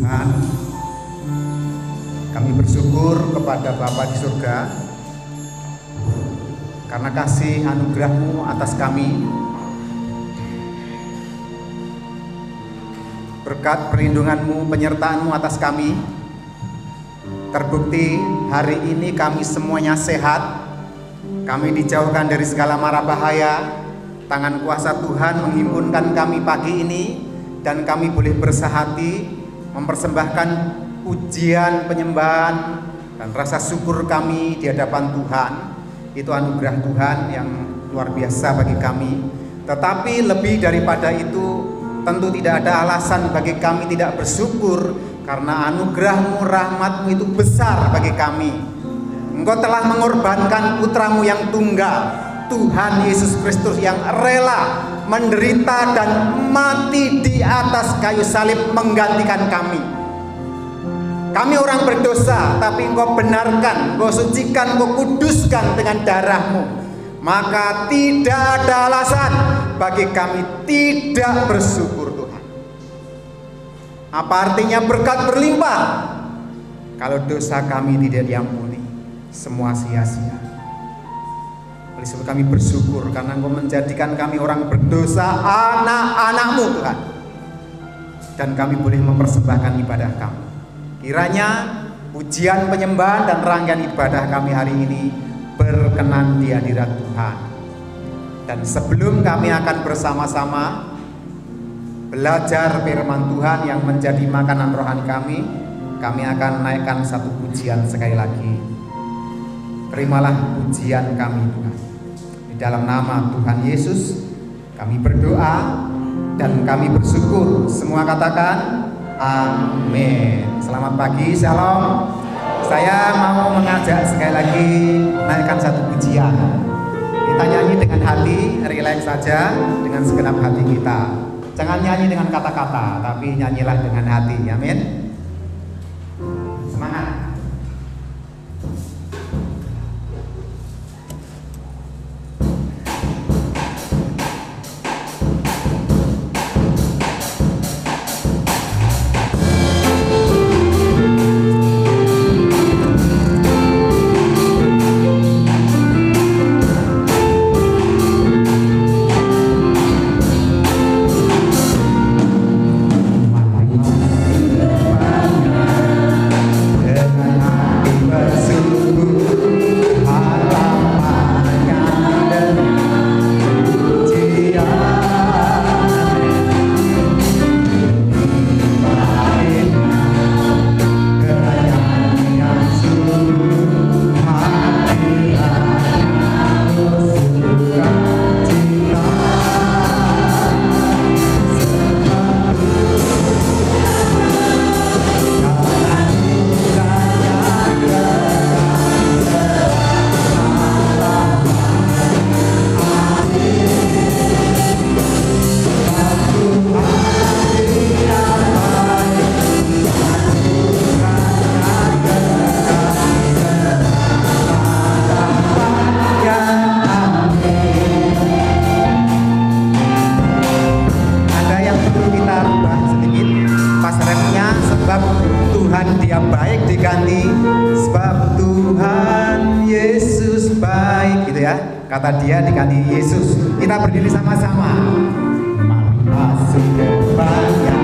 Tuhan, kami bersyukur kepada Bapa di surga karena kasih anugerah-Mu atas kami, berkat perlindungan-Mu, penyertaan-Mu atas kami. Terbukti hari ini kami semuanya sehat, kami dijauhkan dari segala mara bahaya. Tangan kuasa Tuhan menghimpunkan kami pagi ini, dan kami boleh bersahati mempersembahkan pujian, penyembahan, dan rasa syukur kami di hadapan Tuhan. Itu anugerah Tuhan yang luar biasa bagi kami. Tetapi lebih daripada itu, tentu tidak ada alasan bagi kami tidak bersyukur, karena anugerah-Mu, rahmat-Mu itu besar bagi kami. Engkau telah mengorbankan putra-Mu yang tunggal, Tuhan Yesus Kristus, yang rela menderita dan mati di atas kayu salib menggantikan kami. Kami orang berdosa, tapi Engkau benarkan, Engkau sucikan, Engkau kuduskan dengan darah-Mu. Maka tidak ada alasan bagi kami tidak bersyukur, Tuhan. Apa artinya berkat berlimpah kalau dosa kami tidak diampuni? Semua sia-sia. Oleh sebab kami bersyukur karena Engkau menjadikan kami orang berdosa, anak-anak-Mu, Tuhan. Dan kami boleh mempersembahkan ibadah kami. Kiranya pujian, penyembahan, dan rangkaian ibadah kami hari ini berkenan di hadirat Tuhan. Dan sebelum kami akan bersama-sama belajar firman Tuhan yang menjadi makanan rohani kami akan naikkan satu pujian sekali lagi. Terimalah pujian kami, Tuhan. Di dalam nama Tuhan Yesus kami berdoa dan kami bersyukur. Semua katakan amin. Selamat pagi, shalom. Saya mau mengajak sekali lagi naikkan satu pujian. Kita nyanyi dengan hati, rileks saja dengan segenap hati kita. Jangan nyanyi dengan kata-kata, tapi nyanyilah dengan hati. Amin. Semangat. Kata dia diganti Yesus. Kita berdiri sama-sama. Mari masuk ke banyak.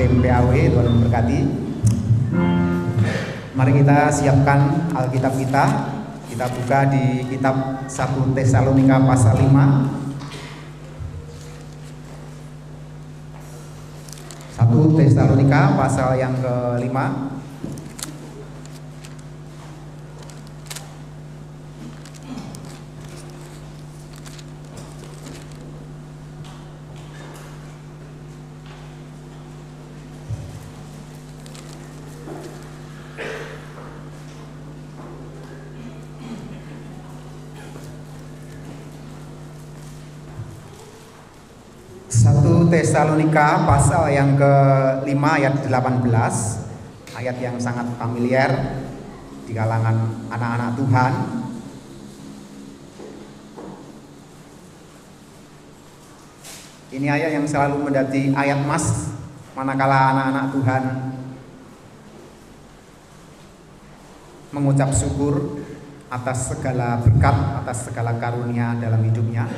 tim PAW, Tuhan memberkati. Mari kita siapkan Alkitab kita. Kita buka di kitab 1 Tesalonika pasal 5. 1 Tesalonika pasal yang ke-5. Tesalonika pasal yang ke-5 ayat 18, ayat yang sangat familiar di kalangan anak-anak Tuhan. Ini ayat yang selalu menjadi ayat emas manakala anak-anak Tuhan mengucap syukur atas segala berkat, atas segala karunia dalam hidupnya.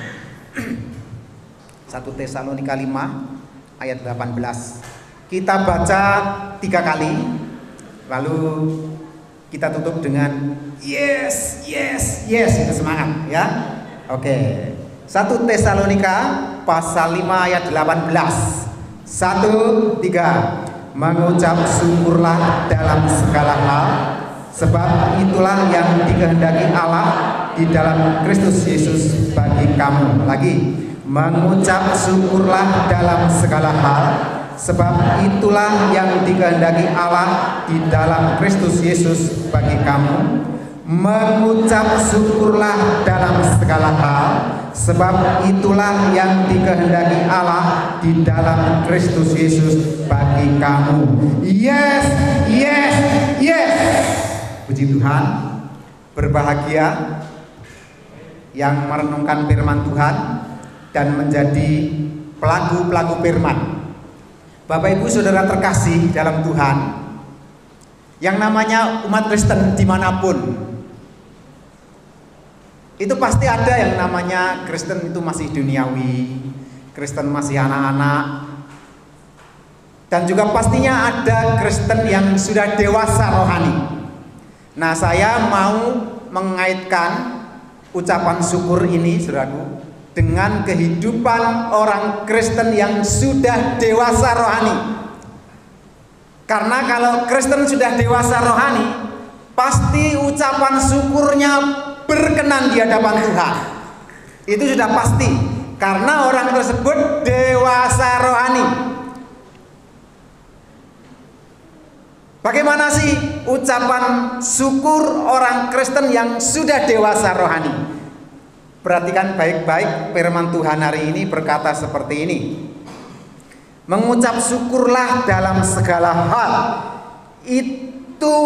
1 Tesalonika 5 ayat 18. Kita baca 3 kali, lalu kita tutup dengan yes, yes, yes. Kita semangat ya. Oke. 1 Tesalonika pasal 5 ayat 18. 1, 3. Mengucap syukurlah dalam segala hal, sebab itulah yang dikehendaki Allah di dalam Kristus Yesus bagi kamu. Lagi. Mengucap syukurlah dalam segala hal, sebab itulah yang dikehendaki Allah di dalam Kristus Yesus bagi kamu. Mengucap syukurlah dalam segala hal, sebab itulah yang dikehendaki Allah di dalam Kristus Yesus bagi kamu. Yes, yes, yes. Puji Tuhan. Berbahagia yang merenungkan firman Tuhan dan menjadi pelaku-pelaku firman. Bapak Ibu Saudara terkasih dalam Tuhan, yang namanya umat Kristen dimanapun, itu pasti ada yang namanya Kristen itu masih duniawi, Kristen masih anak-anak, dan juga pastinya ada Kristen yang sudah dewasa rohani. Nah, saya mau mengaitkan ucapan syukur ini, saudaraku, dengan kehidupan orang Kristen yang sudah dewasa rohani. Karena kalau Kristen sudah dewasa rohani, pasti ucapan syukurnya berkenan di hadapan Tuhan. Itu sudah pasti, karena orang tersebut dewasa rohani. Bagaimana sih ucapan syukur orang Kristen yang sudah dewasa rohani? Perhatikan baik-baik, firman Tuhan hari ini berkata seperti ini. Mengucap syukurlah dalam segala hal, itu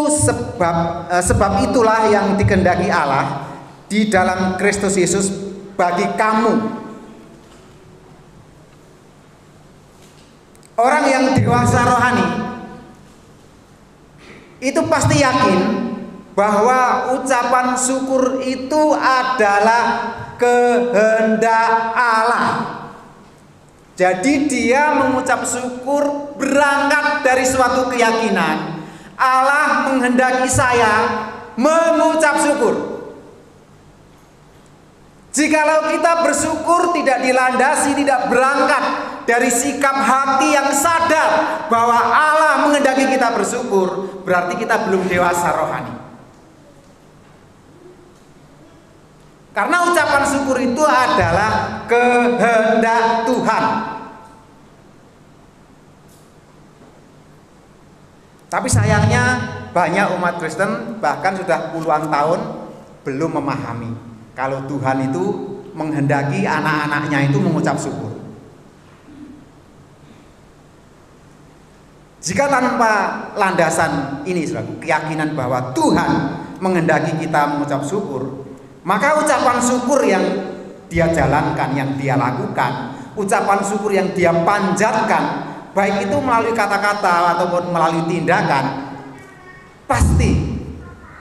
sebab itulah yang dikehendaki Allah di dalam Kristus Yesus bagi kamu. Orang yang dewasa rohani itu pasti yakin bahwa ucapan syukur itu adalah kehendak Allah. Jadi dia mengucap syukur berangkat dari suatu keyakinan Allah menghendaki saya mengucap syukur. Jikalau kita bersyukur tidak dilandasi, tidak berangkat dari sikap hati yang sadar bahwa Allah menghendaki kita bersyukur, berarti kita belum dewasa rohani. Karena ucapan syukur itu adalah kehendak Tuhan. Tapi sayangnya banyak umat Kristen bahkan sudah puluhan tahun belum memahami kalau Tuhan itu menghendaki anak-anaknya itu mengucap syukur. Jika tanpa landasan ini, keyakinan bahwa Tuhan menghendaki kita mengucap syukur, maka ucapan syukur yang dia jalankan, yang dia lakukan, ucapan syukur yang dia panjatkan, baik itu melalui kata-kata ataupun melalui tindakan, pasti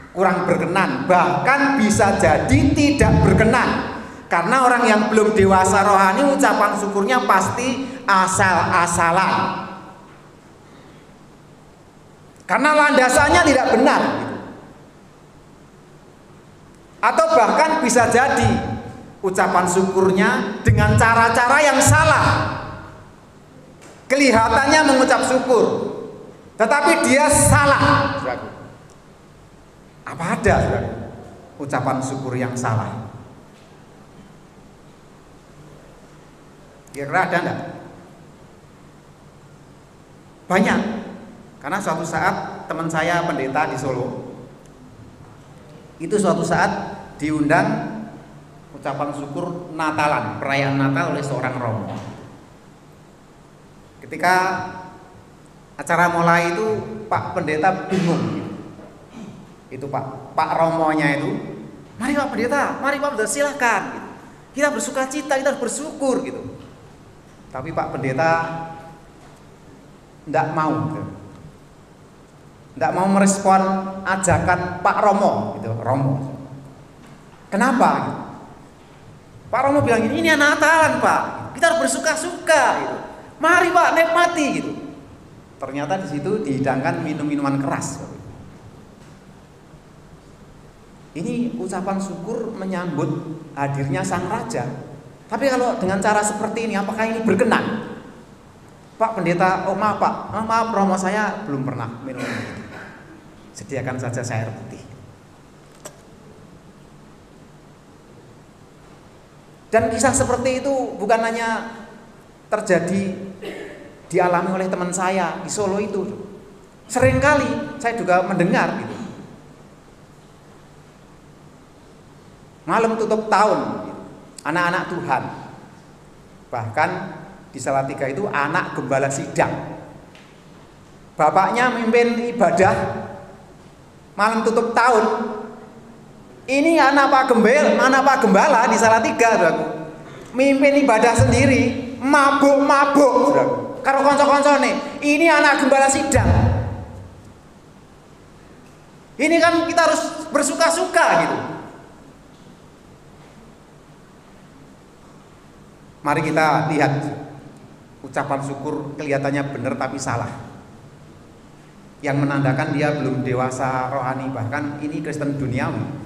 kurang berkenan, bahkan bisa jadi tidak berkenan. Karena orang yang belum dewasa rohani, ucapan syukurnya pasti asal-asalan. karena landasannya tidak benar gitu. Atau bahkan bisa jadi ucapan syukurnya dengan cara-cara yang salah. Kelihatannya mengucap syukur, tetapi dia salah. Apa ada ucapan syukur yang salah? Kira-kira ada enggak? Banyak. Karena suatu saat teman saya pendeta di Solo itu suatu saat diundang ucapan syukur Natalan, perayaan Natal oleh seorang romo. Ketika acara mulai itu Pak Pendeta bingung. Itu Pak Romonya itu, mari Pak Pendeta, mari Pak Pendeta, silakan. Kita bersuka cita, kita bersyukur gitu. Tapi Pak Pendeta tidak mau, tidak mau merespon ajakan Pak Romo, gitu. Romo. Kenapa? Pak Romo bilang ini Natalan Pak, kita harus bersuka-suka gitu. Mari Pak, nikmati gitu. Ternyata di situ dihidangkan minum-minuman keras. Ini ucapan syukur menyambut hadirnya sang raja. Tapi kalau dengan cara seperti ini, apakah ini berkenan? Pak Pendeta, oh maaf Pak, maaf Romo saya belum pernah minum ini. Sediakan saja saya air putih. Dan kisah seperti itu bukan hanya terjadi dialami oleh teman saya di Solo itu. Seringkali saya juga mendengar gitu. Malam tutup tahun, gitu. Anak-anak Tuhan. Bahkan di Salatiga itu anak gembala sidang. Bapaknya mimpin ibadah malam tutup tahun. Ini anak Pak Gembala di Salatiga, saudaraku. Mimpin ibadah sendiri, mabuk-mabuk, saudaraku. Karo kanca-kancane, ini anak gembala sidang. Ini kan kita harus bersuka-suka gitu. Mari kita lihat ucapan syukur kelihatannya benar tapi salah. Yang menandakan dia belum dewasa rohani, bahkan ini Kristen duniawi.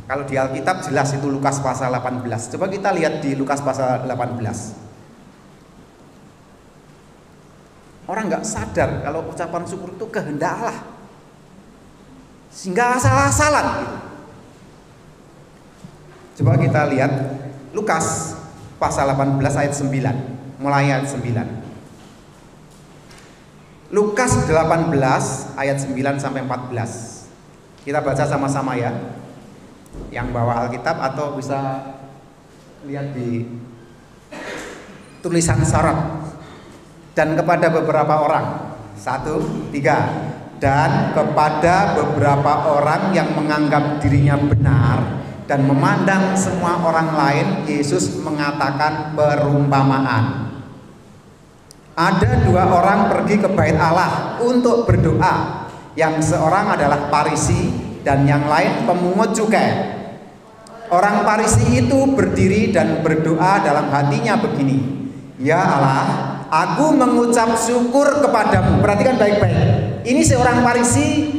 Kalau di Alkitab jelas itu Lukas pasal 18. Coba kita lihat di Lukas pasal 18. Orang nggak sadar kalau ucapan syukur itu kehendak Allah, sehingga asal-asalan gitu. Coba kita lihat Lukas pasal 18 ayat 9, mulai ayat 9. Lukas 18 ayat 9 sampai 14. Kita baca sama-sama ya. Yang bawa Alkitab atau bisa lihat di tulisan sorot. Dan kepada beberapa orang, 1, 3. Dan kepada beberapa orang yang menganggap dirinya benar dan memandang semua orang lain, Yesus mengatakan perumpamaan. Ada 2 orang pergi ke bait Allah untuk berdoa. Yang seorang adalah Farisi dan yang lain pemungut cukai. Orang Farisi itu berdiri dan berdoa dalam hatinya begini, ya Allah, aku mengucap syukur kepadamu. Perhatikan baik-baik. Ini seorang Farisi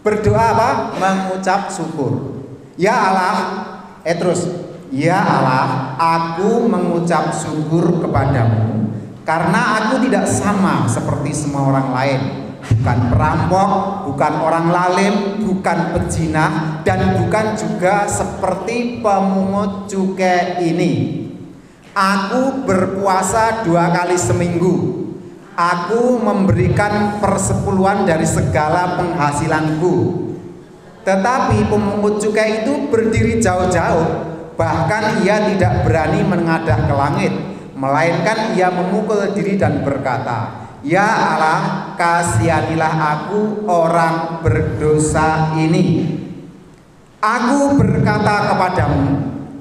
berdoa apa? Mengucap syukur. Ya Allah, terus, ya Allah, aku mengucap syukur kepadamu karena aku tidak sama seperti semua orang lain. Bukan perampok, bukan orang lalim, bukan pezina, dan bukan juga seperti pemungut cukai ini. Aku berpuasa 2 kali seminggu. Aku memberikan persepuluhan dari segala penghasilanku. Tetapi pemungut cukai itu berdiri jauh-jauh. Bahkan ia tidak berani menengadah ke langit, melainkan ia memukul diri dan berkata, ya Allah, kasihanilah aku orang berdosa ini. Aku berkata kepadamu,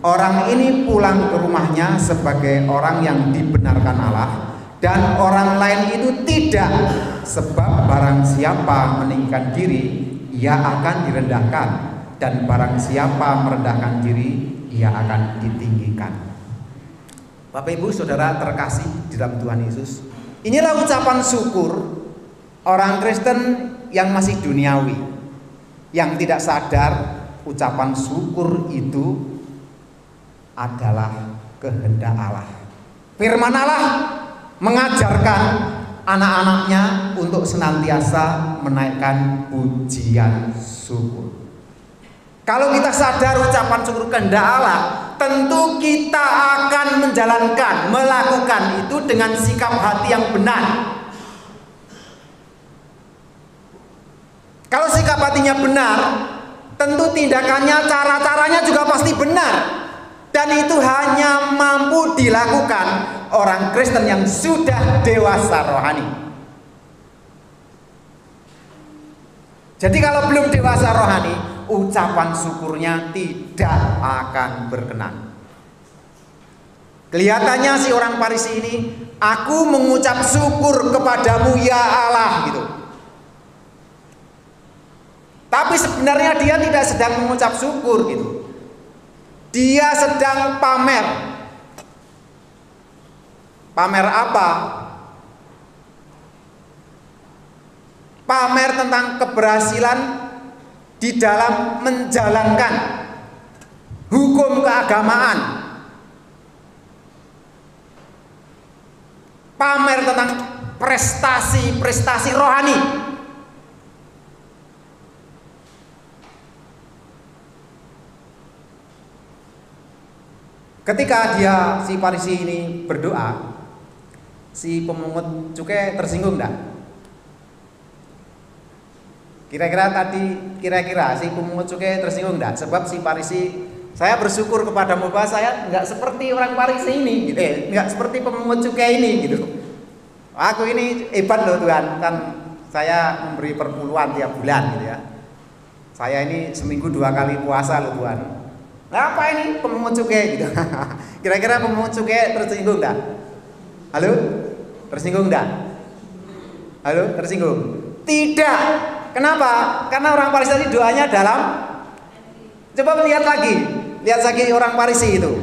orang ini pulang ke rumahnya sebagai orang yang dibenarkan Allah, dan orang lain itu tidak. Sebab barang siapa meninggikan diri, ia akan direndahkan, dan barang siapa merendahkan diri, ia akan ditinggikan. Bapak Ibu Saudara terkasih di dalam Tuhan Yesus, inilah ucapan syukur orang Kristen yang masih duniawi, yang tidak sadar ucapan syukur itu adalah kehendak Allah. Firman Allah mengajarkan anak-anaknya untuk senantiasa menaikkan pujian syukur. Kalau kita sadar ucapan syukur kehendak Allah, tentu kita akan menjalankan, melakukan itu dengan sikap hati yang benar. Kalau sikap hatinya benar, tentu tindakannya, cara-caranya juga pasti benar. Dan itu hanya mampu dilakukan orang Kristen yang sudah dewasa rohani. Jadi kalau belum dewasa rohani, ucapan syukurnya tidak akan berkenan. Kelihatannya si orang Farisi ini, aku mengucap syukur kepadamu ya Allah gitu. Tapi sebenarnya dia tidak sedang mengucap syukur gitu. Dia sedang pamer. Pamer apa? Pamer tentang keberhasilan di dalam menjalankan hukum keagamaan. Pamer tentang prestasi-prestasi rohani. Ketika si Farisi ini berdoa, si pemungut cukai tersinggung enggak? Kira-kira si pemungut cukai tersinggung enggak? Sebab si Farisi, saya bersyukur kepadamu bahwa saya enggak seperti orang Farisi ini, gitu. Enggak seperti pemungut cukai ini, gitu. Aku ini hebat loh Tuhan, kan saya memberi perpuluhan tiap bulan, gitu ya. Saya ini seminggu 2 kali puasa loh Tuhan. Nah, apa ini pemungut cukai gitu? Kira-kira pemungut cukai tersinggung enggak? Halo? Tersinggung enggak? Halo? Tersinggung? Tidak. Kenapa? Karena orang Farisi tadi doanya dalam. Coba lihat lagi orang Farisi itu.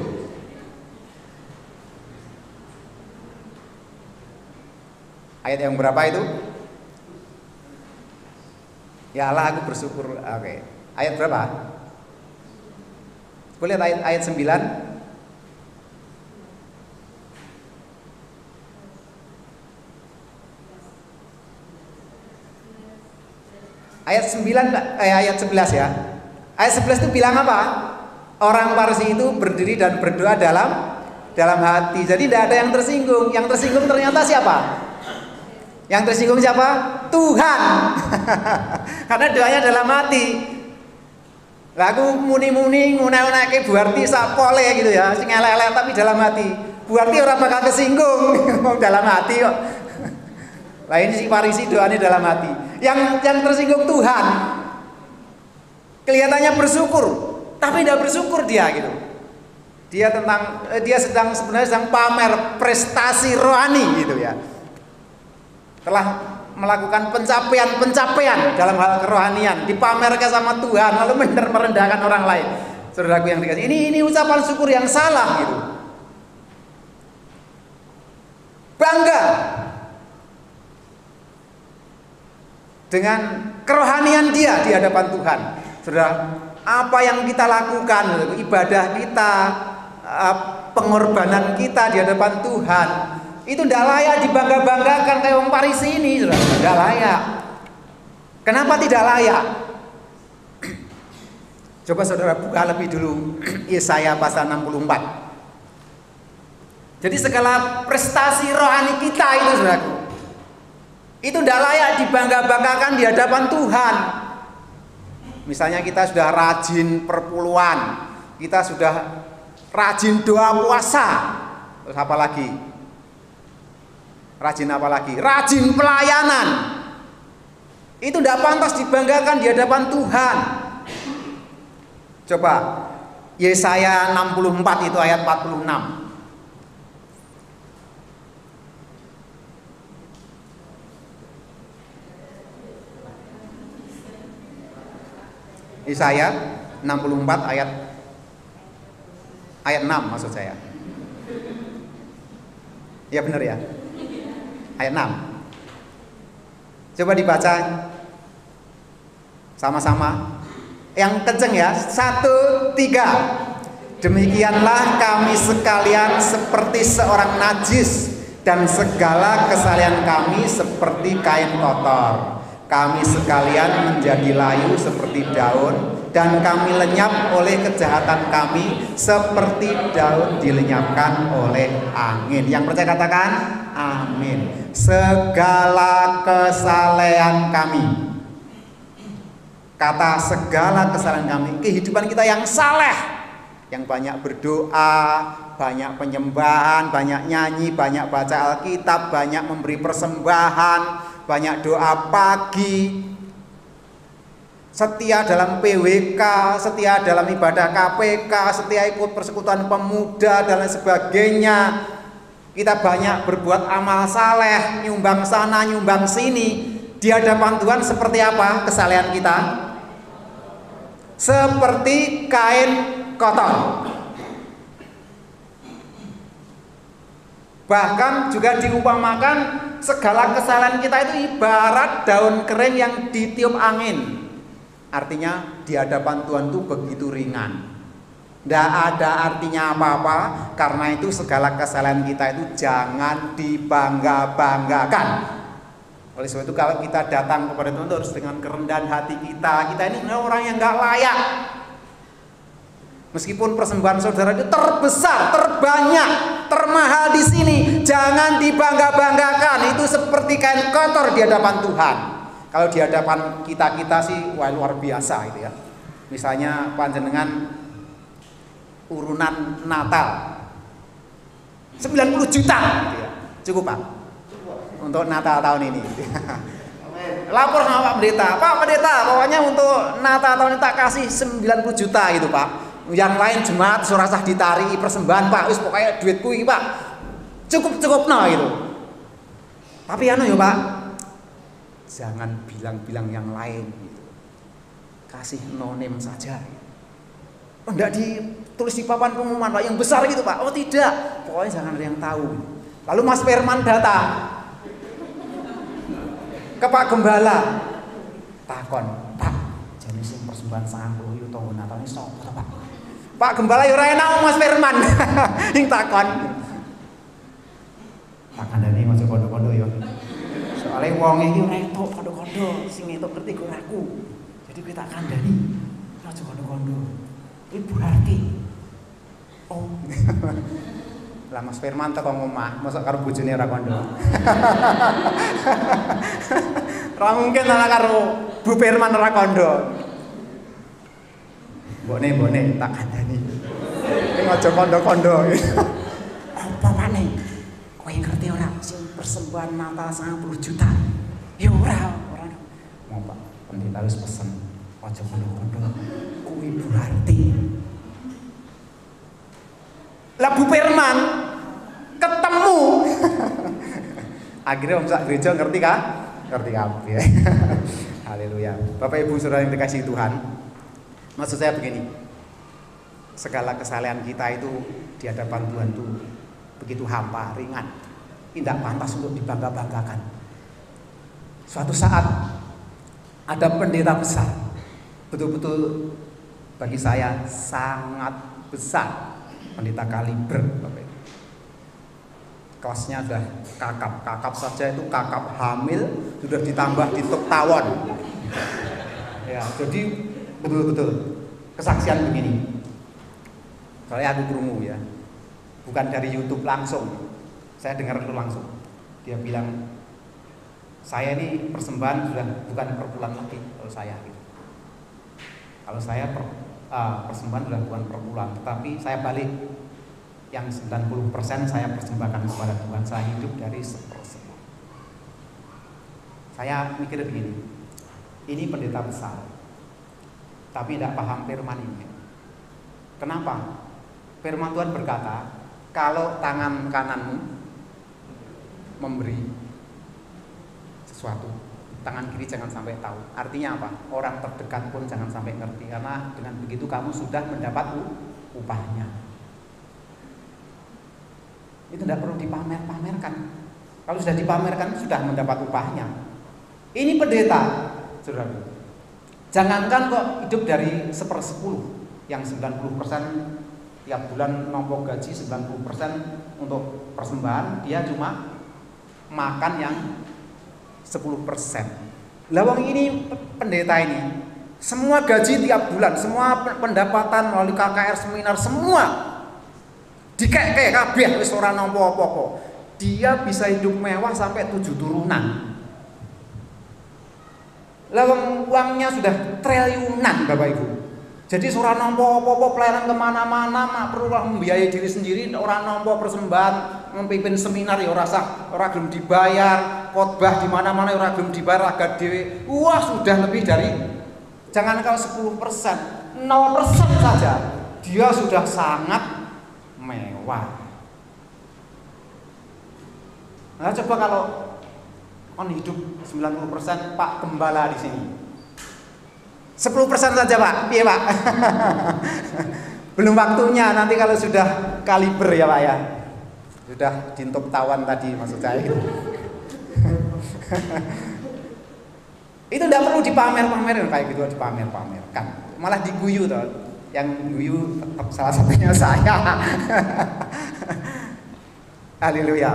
Ayat yang berapa itu? Ya Allah, aku bersyukur. Oke. Ayat berapa? Boleh ayat 9. Ayat 9 ayat 11 ya. Ayat 11 itu bilang apa? Orang Farisi itu berdiri dan berdoa dalam hati. Jadi tidak ada yang tersinggung. Yang tersinggung ternyata siapa? Yang tersinggung siapa? Tuhan. Karena doanya dalam hati. Lagu muni-muni ngune-uneke buarti sapole gitu ya, sing elek-elek tapi dalam hati. Buarti orang bakal kesinggung mau dalam hati kok. Lah ini si Farisi doanya dalam hati. Yang tersinggung Tuhan. Kelihatannya bersyukur, tapi tidak bersyukur dia gitu. Dia sebenarnya sedang pamer prestasi rohani gitu ya. Telah melakukan pencapaian dalam hal kerohanian, dipamerkan sama Tuhan, lalu merendahkan orang lain. Saudaraku yang dikasih, ini ucapan syukur yang salah gitu. Bangga dengan kerohanian dia di hadapan Tuhan. Saudara, apa yang kita lakukan, ibadah kita, pengorbanan kita di hadapan Tuhan, itu tidak layak dibangga-banggakan kayak orang Farisi ini, tidak layak. Kenapa tidak layak? Coba saudara buka lebih dulu Yesaya pasal 64. Jadi segala prestasi rohani kita itu saudaraku, itu tidak layak dibangga-banggakan di hadapan Tuhan. Misalnya kita sudah rajin perpuluhan, kita sudah rajin doa puasa, terus apa lagi? Rajin apa lagi? Rajin pelayanan. Itu tidak pantas dibanggakan di hadapan Tuhan. Coba Yesaya 64 itu ayat 46. Yesaya 64 ayat 6 maksud saya. Ya benar ya. Ayat 6. Coba dibaca Sama-sama. Yang kenceng ya. 1, 3. Demikianlah kami sekalian seperti seorang najis, dan segala kesalahan kami seperti kain kotor. Kami sekalian menjadi layu seperti daun, dan kami lenyap oleh kejahatan kami seperti daun dilenyapkan oleh angin. Yang percaya katakan amin. Segala kesalahan kami. Kata segala kesalahan kami, kehidupan kita yang saleh, yang banyak berdoa, banyak penyembahan, banyak nyanyi, banyak baca Alkitab, banyak memberi persembahan, banyak doa pagi, setia dalam PWK, setia dalam ibadah KPK, setia ikut persekutuan pemuda dan lain sebagainya. Kita banyak berbuat amal saleh, nyumbang sana, nyumbang sini. Di hadapan Tuhan seperti apa kesalehan kita? Seperti kain kotor. Bahkan juga diumpamakan segala kesalahan kita itu ibarat daun kering yang ditiup angin. Artinya di hadapan Tuhan itu begitu ringan, tidak ada artinya apa-apa. Karena itu segala kesalahan kita itu jangan dibangga-banggakan. Oleh sebab itu kalau kita datang kepada Tuhan harus dengan kerendahan hati kita. Kita ini orang yang gak layak. Meskipun persembahan saudara itu terbesar, terbanyak, termahal di sini, jangan dibangga-banggakan. Itu seperti kain kotor di hadapan Tuhan. Kalau di hadapan kita sih wah luar biasa itu ya. Misalnya panjenengan urunan Natal 90 juta gitu ya. Cukup Pak untuk Natal tahun ini. Lapor sama Pak Pendeta, Pak Pendeta pokoknya untuk Natal tahun ini tak kasih 90 juta gitu Pak. Yang lain jemaat surah sah ditari persembahan Pak, wis pokoknya duitku ini Pak cukup no gitu. Tapi anu ya Pak, jangan bilang-bilang yang lain gitu. Kasih no name saja. Oh, enggak ditulis di papan pengumuman Pak yang besar gitu Pak. Oh tidak, pokoknya jangan ada yang tahu. Lalu Mas Firman datang ke Pak Gembala, takon, Pak, jane sing persembahan 90 yuta Natal ini sapa Pak? Pak Gembala yo ora enak Mas Firman. Ing takon. Tak kandhane aja kondo-kondo yo. Soale wong iki ora entuk kondo-kondo, sing entuk ngerti kok aku. Jadi kita kandhani aja kondo-kondo. Iki berarti oh. Lah Mas Firman teko ngomah, mosok karo bojone ora kondo. Ora mungkin ana karo Bu Firman ora kondo. Mbone tak kandhani. Ning aja kondo-kondo. Apa maneh? Kowe ngerti ora sing persembahan Natal 90 juta? Ya ora. Mau Pak Pendeta wis pesen aja kondo-kondo. Kuwi berarti lah Bu Firman ketemu. Akhirnya om sak gereja ngerti kah? Ngerti kabeh. Haleluya. Bapak Ibu Saudara yang dikasihi Tuhan. Maksud saya begini. Segala kesalahan kita itu di hadapan Tuhan itu begitu hampa, ringan. Tidak pantas untuk dibangga-banggakan. Suatu saat ada pendeta besar. Betul-betul bagi saya sangat besar. Pendeta kaliber Bapak Ibu. Kelasnya sudah kakap saja itu kakap hamil sudah ditambah di tuk tawon. Ya, jadi betul-betul kesaksian begini. Soalnya aku krungu ya. Bukan dari YouTube langsung. Saya dengar itu langsung. Dia bilang saya ini persembahan sudah bukan per bulan lagi kalau saya gitu. Kalau saya persembahan sudah bukan per bulan, tetapi saya balik yang 90% saya persembahkan kepada Tuhan. Saya hidup dari 1%. Saya mikir begini, ini pendeta besar, tapi tidak paham firman ini. Kenapa? Firman Tuhan berkata, kalau tangan kananmu memberi sesuatu, tangan kiri jangan sampai tahu. Artinya apa? Orang terdekat pun jangan sampai ngerti, karena dengan begitu kamu sudah mendapat upahnya. Itu tidak perlu dipamer-pamerkan. Kalau sudah dipamerkan sudah mendapat upahnya. Ini pendeta, saudara. Jangankan kok hidup dari 1/10, yang 90% tiap bulan nompo gaji 90% untuk persembahan, dia cuma makan yang 10%. Lawang ini pendeta ini, semua gaji tiap bulan, semua pendapatan melalui KKR, seminar, semua dikek kabeh wis ora nampa apa-apa. Dia bisa hidup mewah sampai 7 turunan. Lawang uangnya sudah triliunan Bapak Ibu. Jadi ora nampa apa-apa, pelayanan kemana-mana, mak perlu membiayai diri sendiri, ora nampa persembahan, memimpin seminar ya ora sah, ora gelem dibayar, khotbah di mana-mana ya ora gelem dibayar, agak dhewe. Wah, sudah lebih dari, jangan kalau 10%, 0% saja dia sudah sangat mewah. Nah, coba kalau on hidup 90% Pak Gembala di sini. 10% saja Pak, iya Pak. Belum waktunya, nanti kalau sudah kaliber ya Pak ya. Sudah dintup tawan tadi maksud saya. Itu tidak perlu dipamer-pamerin kayak gitu, dipamer-pamerkan. Malah diguyu toh. Yang guyu tetap salah satunya saya. Haleluya.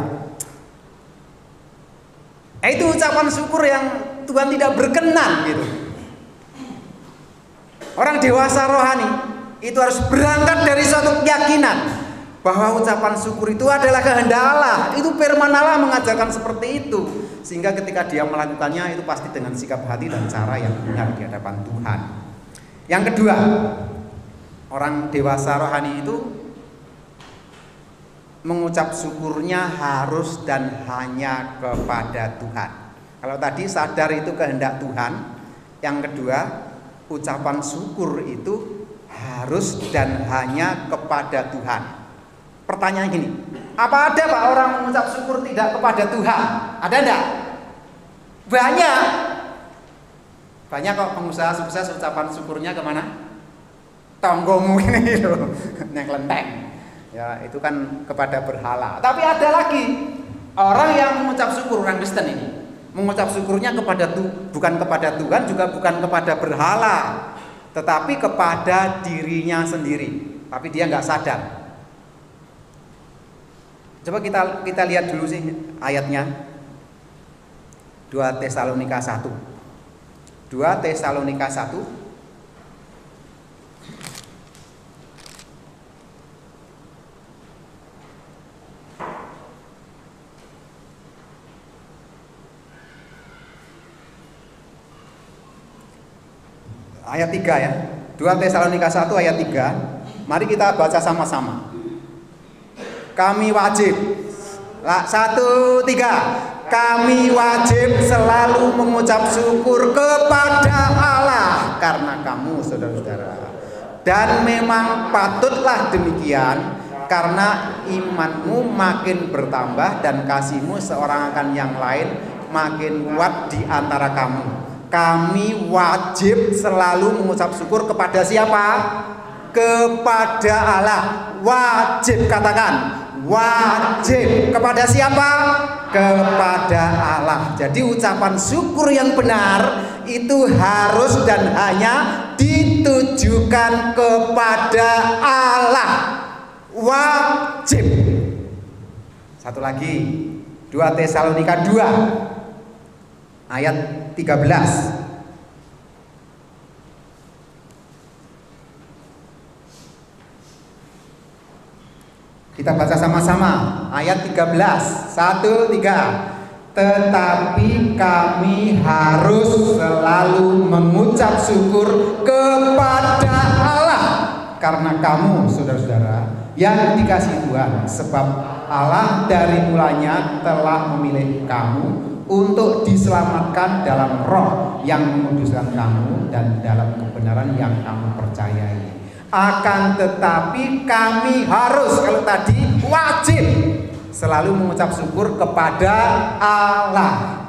Itu ucapan syukur yang Tuhan tidak berkenan gitu. Orang dewasa rohani itu harus berangkat dari suatu keyakinan bahwa ucapan syukur itu adalah kehendak Allah. Itu firman Allah mengajarkan seperti itu. Sehingga ketika dia melakukannya itu pasti dengan sikap hati dan cara yang benar di hadapan Tuhan. Yang kedua, orang dewasa rohani itu mengucap syukurnya harus dan hanya kepada Tuhan. Kalau tadi sadar itu kehendak Tuhan, yang kedua ucapan syukur itu harus dan hanya kepada Tuhan. Pertanyaan gini, apa ada Pak orang mengucap syukur tidak kepada Tuhan? Ada enggak? Banyak. Banyak kok pengusaha sukses ucapan syukurnya kemana? Tonggomu ini loh, yang kelenteng. Ya itu kan kepada berhala. Tapi ada lagi orang yang mengucap syukur, orang Kristen ini mengucap syukurnya kepada bukan kepada Tuhan, juga bukan kepada berhala, tetapi kepada dirinya sendiri. Tapi dia nggak sadar. Coba kita lihat dulu sih ayatnya. 2 Tesalonika 1. 2 Tesalonika 1 ayat 3 ya. 2 Tesalonika 1 ayat 3. Mari kita baca sama-sama. Kami wajib 1, 3. Kami wajib selalu mengucap syukur kepada Allah karena kamu saudara-saudara. Dan memang patutlah demikian karena imanmu makin bertambah dan kasihmu seorang akan yang lain makin kuat di antara kamu. Kami wajib selalu mengucap syukur kepada siapa? Kepada Allah. Wajib, katakan wajib. Kepada siapa? Kepada Allah. Jadi ucapan syukur yang benar itu harus dan hanya ditujukan kepada Allah. Wajib. Satu lagi, 2 Tesalonika 2 ayat 13. Kita baca sama-sama ayat 13. 1, 3. Tetapi kami harus selalu mengucap syukur kepada Allah karena kamu saudara-saudara yang dikasihi Tuhan, sebab Allah dari mulanya telah memilih kamu untuk diselamatkan dalam roh yang menguduskan kamu dan dalam kebenaran yang kamu percayai. Akan tetapi kami harus, kalau tadi wajib, selalu mengucap syukur kepada Allah.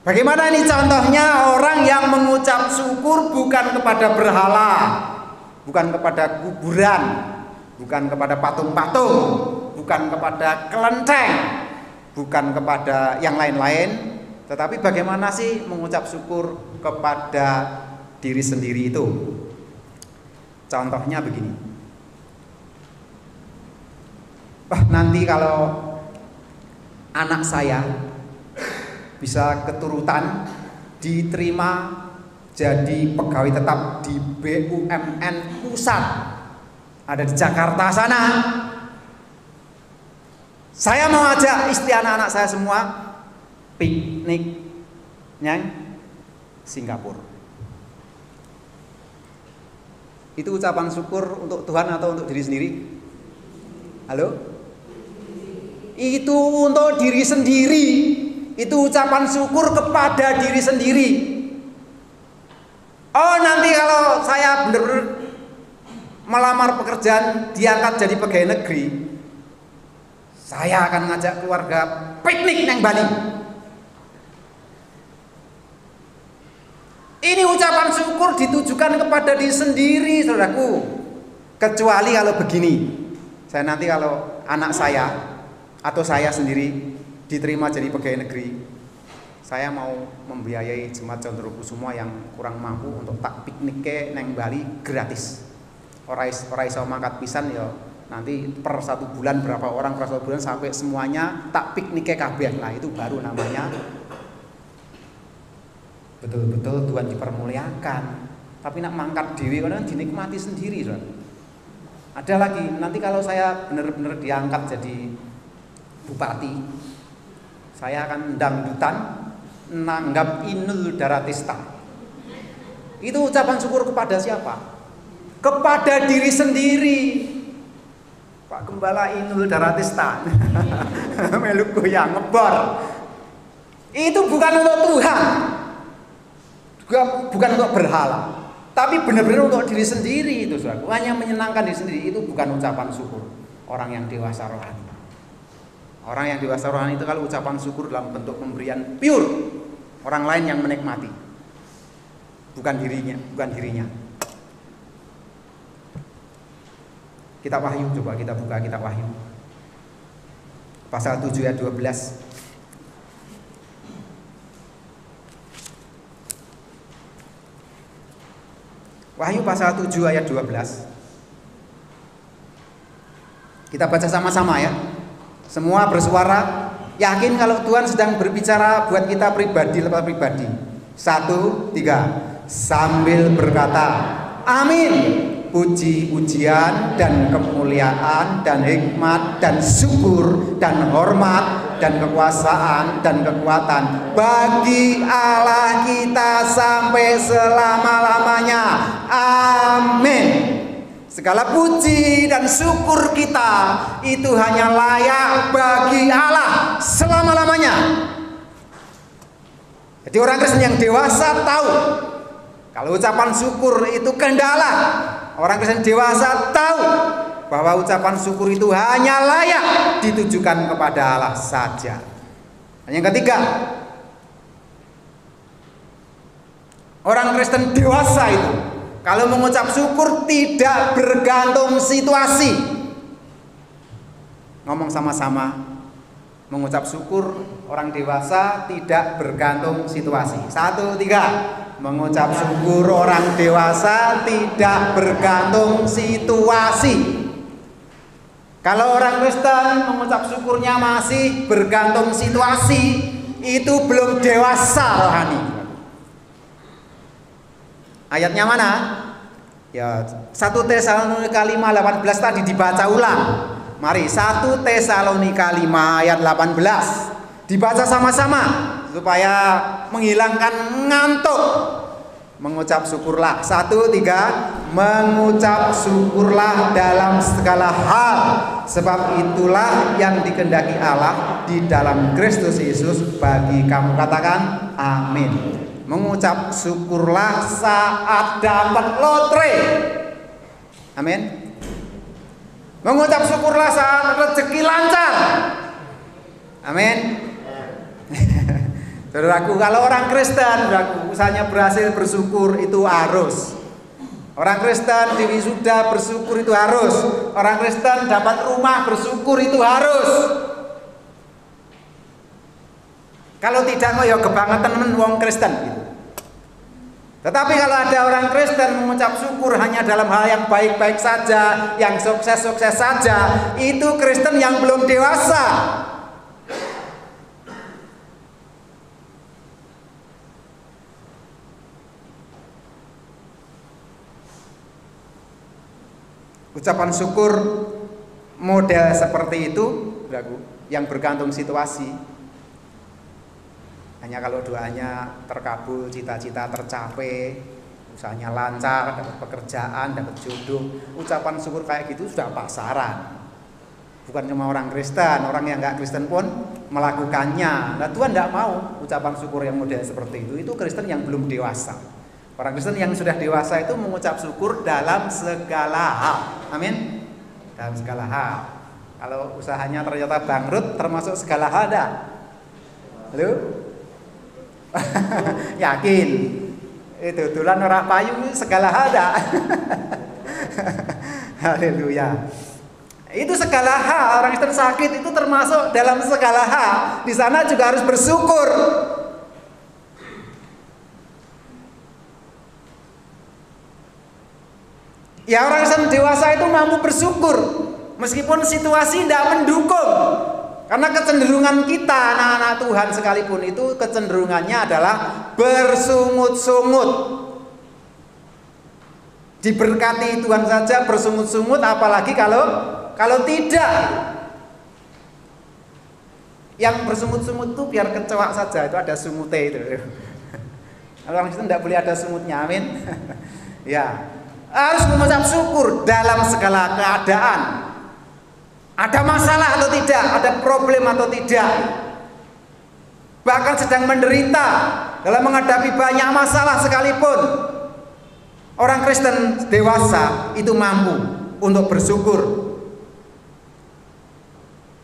Bagaimana ini contohnya? Orang yang mengucap syukur bukan kepada berhala, bukan kepada kuburan, bukan kepada patung-patung, bukan kepada kelenteng, bukan kepada yang lain-lain, Tetapi bagaimana sih mengucap syukur kepada diri sendiri itu? Contohnya begini. Nanti kalau anak saya bisa keturutan diterima jadi pegawai tetap di BUMN pusat, ada di Jakarta sana, saya mau ajak istri anak-anak saya semua piknik nyang Singapura. Itu ucapan syukur untuk Tuhan atau untuk diri sendiri? Halo? Itu untuk diri sendiri. Itu ucapan syukur kepada diri sendiri. Oh, nanti kalau saya benar-benar melamar pekerjaan, diangkat jadi pegawai negeri, saya akan ngajak keluarga piknik nang Bali. Ini ucapan syukur ditujukan kepada diri sendiri, saudaraku. Kecuali kalau begini, saya nanti kalau anak saya atau saya sendiri diterima jadi pegawai negeri, saya mau membiayai jemaat Condrokusumo yang kurang mampu untuk tak piknik ke neng Bali gratis. Ora iso mangkat pisan ya, nanti per 1 bulan berapa orang per 1 bulan sampai semuanya tak piknik ke kabeh. Lah itu baru namanya betul-betul Tuhan dipermuliakan. Tapi nak mangkat dewi kan dinikmati sendiri, saudara. Ada lagi, nanti kalau saya benar-benar diangkat jadi bupati, saya akan dangdutan nanggap Inul Daratista. Itu ucapan syukur kepada siapa? Kepada diri sendiri. Pak Gembala Inul Daratista meluk goyang ngebor. Itu bukan untuk Tuhan, bukan untuk berhala, tapi benar-benar untuk diri sendiri. Itu saudara, hanya menyenangkan diri sendiri. Itu bukan ucapan syukur orang yang dewasa rohani. Orang yang dewasa rohani itu kalau ucapan syukur dalam bentuk pemberian pure, orang lain yang menikmati, bukan dirinya. Kitab Wahyu, coba kita buka kitab Wahyu pasal 7 ayat 12. Wahyu pasal 7 ayat 12. Kita baca sama-sama ya. Semua bersuara, yakin kalau Tuhan sedang berbicara buat kita pribadi, lepas pribadi. 1, 3. Sambil berkata, amin. Puji, pujian, dan kemuliaan, dan hikmat, dan syukur, dan hormat, dan kekuasaan, dan kekuatan bagi Allah kita sampai selama-lamanya. Amin. Segala puji dan syukur kita itu hanya layak bagi Allah selama-lamanya. Jadi orang Kristen yang dewasa tahu kalau ucapan syukur itu kehendak Allah. Orang Kristen dewasa tahu bahwa ucapan syukur itu hanya layak ditujukan kepada Allah saja. Yang ketiga, orang Kristen dewasa itu kalau mengucap syukur tidak bergantung situasi. Ngomong sama-sama, mengucap syukur orang dewasa tidak bergantung situasi. 1, 3. Mengucap syukur orang dewasa tidak bergantung situasi. Kalau orang Kristen mengucap syukurnya masih bergantung situasi, itu belum dewasa rohani. Ayatnya mana? Ya, 1 Tesalonika 5:18 tadi dibaca ulang. Mari 1 Tesalonika 5 ayat 18 dibaca sama-sama supaya menghilangkan ngantuk. Mengucap syukurlah. 1, 3. Mengucap syukurlah dalam segala hal, sebab itulah yang dikehendaki Allah di dalam Kristus Yesus bagi kamu. Katakan amin. Mengucap syukurlah saat dapat lotre. Amin. Mengucap syukurlah saat rezeki lancar. Amin. Saudaraku, kalau orang Kristen, saudaraku, usahanya berhasil bersyukur itu harus. Orang Kristen di wisuda bersyukur itu harus. Orang Kristen dapat rumah bersyukur itu harus. Kalau tidak kok ya kebangetan men wong Kristen gitu. Tetapi kalau ada orang Kristen mengucap syukur hanya dalam hal yang baik-baik saja, yang sukses-sukses saja, itu Kristen yang belum dewasa. Ucapan syukur model seperti itu yang bergantung situasi. Hanya kalau doanya terkabul, cita-cita tercapai, usahanya lancar, dapat pekerjaan, dapat jodoh, ucapan syukur kayak gitu sudah pasaran. Bukan cuma orang Kristen, orang yang nggak Kristen pun melakukannya. Nah, Tuhan tidak mau ucapan syukur yang model seperti itu. Itu Kristen yang belum dewasa. Orang Kristen yang sudah dewasa itu mengucap syukur dalam segala hal. Amin. Dalam segala hal. Kalau usahanya ternyata bangkrut, termasuk segala hal dah. Halo? Yakin? Itu tulan ora payu segala hal dah. Haleluya. Itu segala hal. Orang Kristen sakit itu termasuk dalam segala hal. Di sana juga harus bersyukur. Ya, orang Kristen dewasa itu mampu bersyukur meskipun situasi tidak mendukung. Karena kecenderungan kita anak-anak Tuhan sekalipun itu kecenderungannya adalah bersungut-sungut. Diberkati Tuhan saja bersungut-sungut, apalagi kalau tidak. Yang bersungut-sungut itu biar kecoak saja, itu ada sungutnya itu. Orang Kristen tidak boleh ada sungutnya, amin. Ya. Harus mengucap syukur dalam segala keadaan. Ada masalah atau tidak, ada problem atau tidak, bahkan sedang menderita dalam menghadapi banyak masalah sekalipun, orang Kristen dewasa itu mampu untuk bersyukur.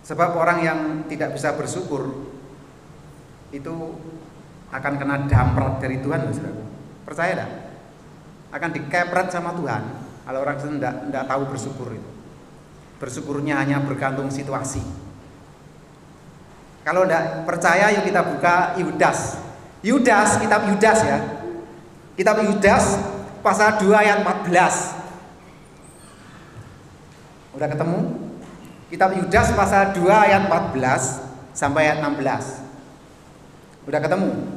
Sebab orang yang tidak bisa bersyukur itu akan kena damprat dari Tuhan, saudara. Percaya tidak? Akan dikepret sama Tuhan kalau orang Kristen tidak tahu bersyukur itu. Bersyukurnya hanya bergantung situasi. Kalau tidak percaya, yuk kita buka Yudas. Yudas, kitab Yudas ya. Kitab Yudas pasal 2 ayat 14. Udah ketemu? Kitab Yudas pasal 2 ayat 14 sampai ayat 16. Udah ketemu?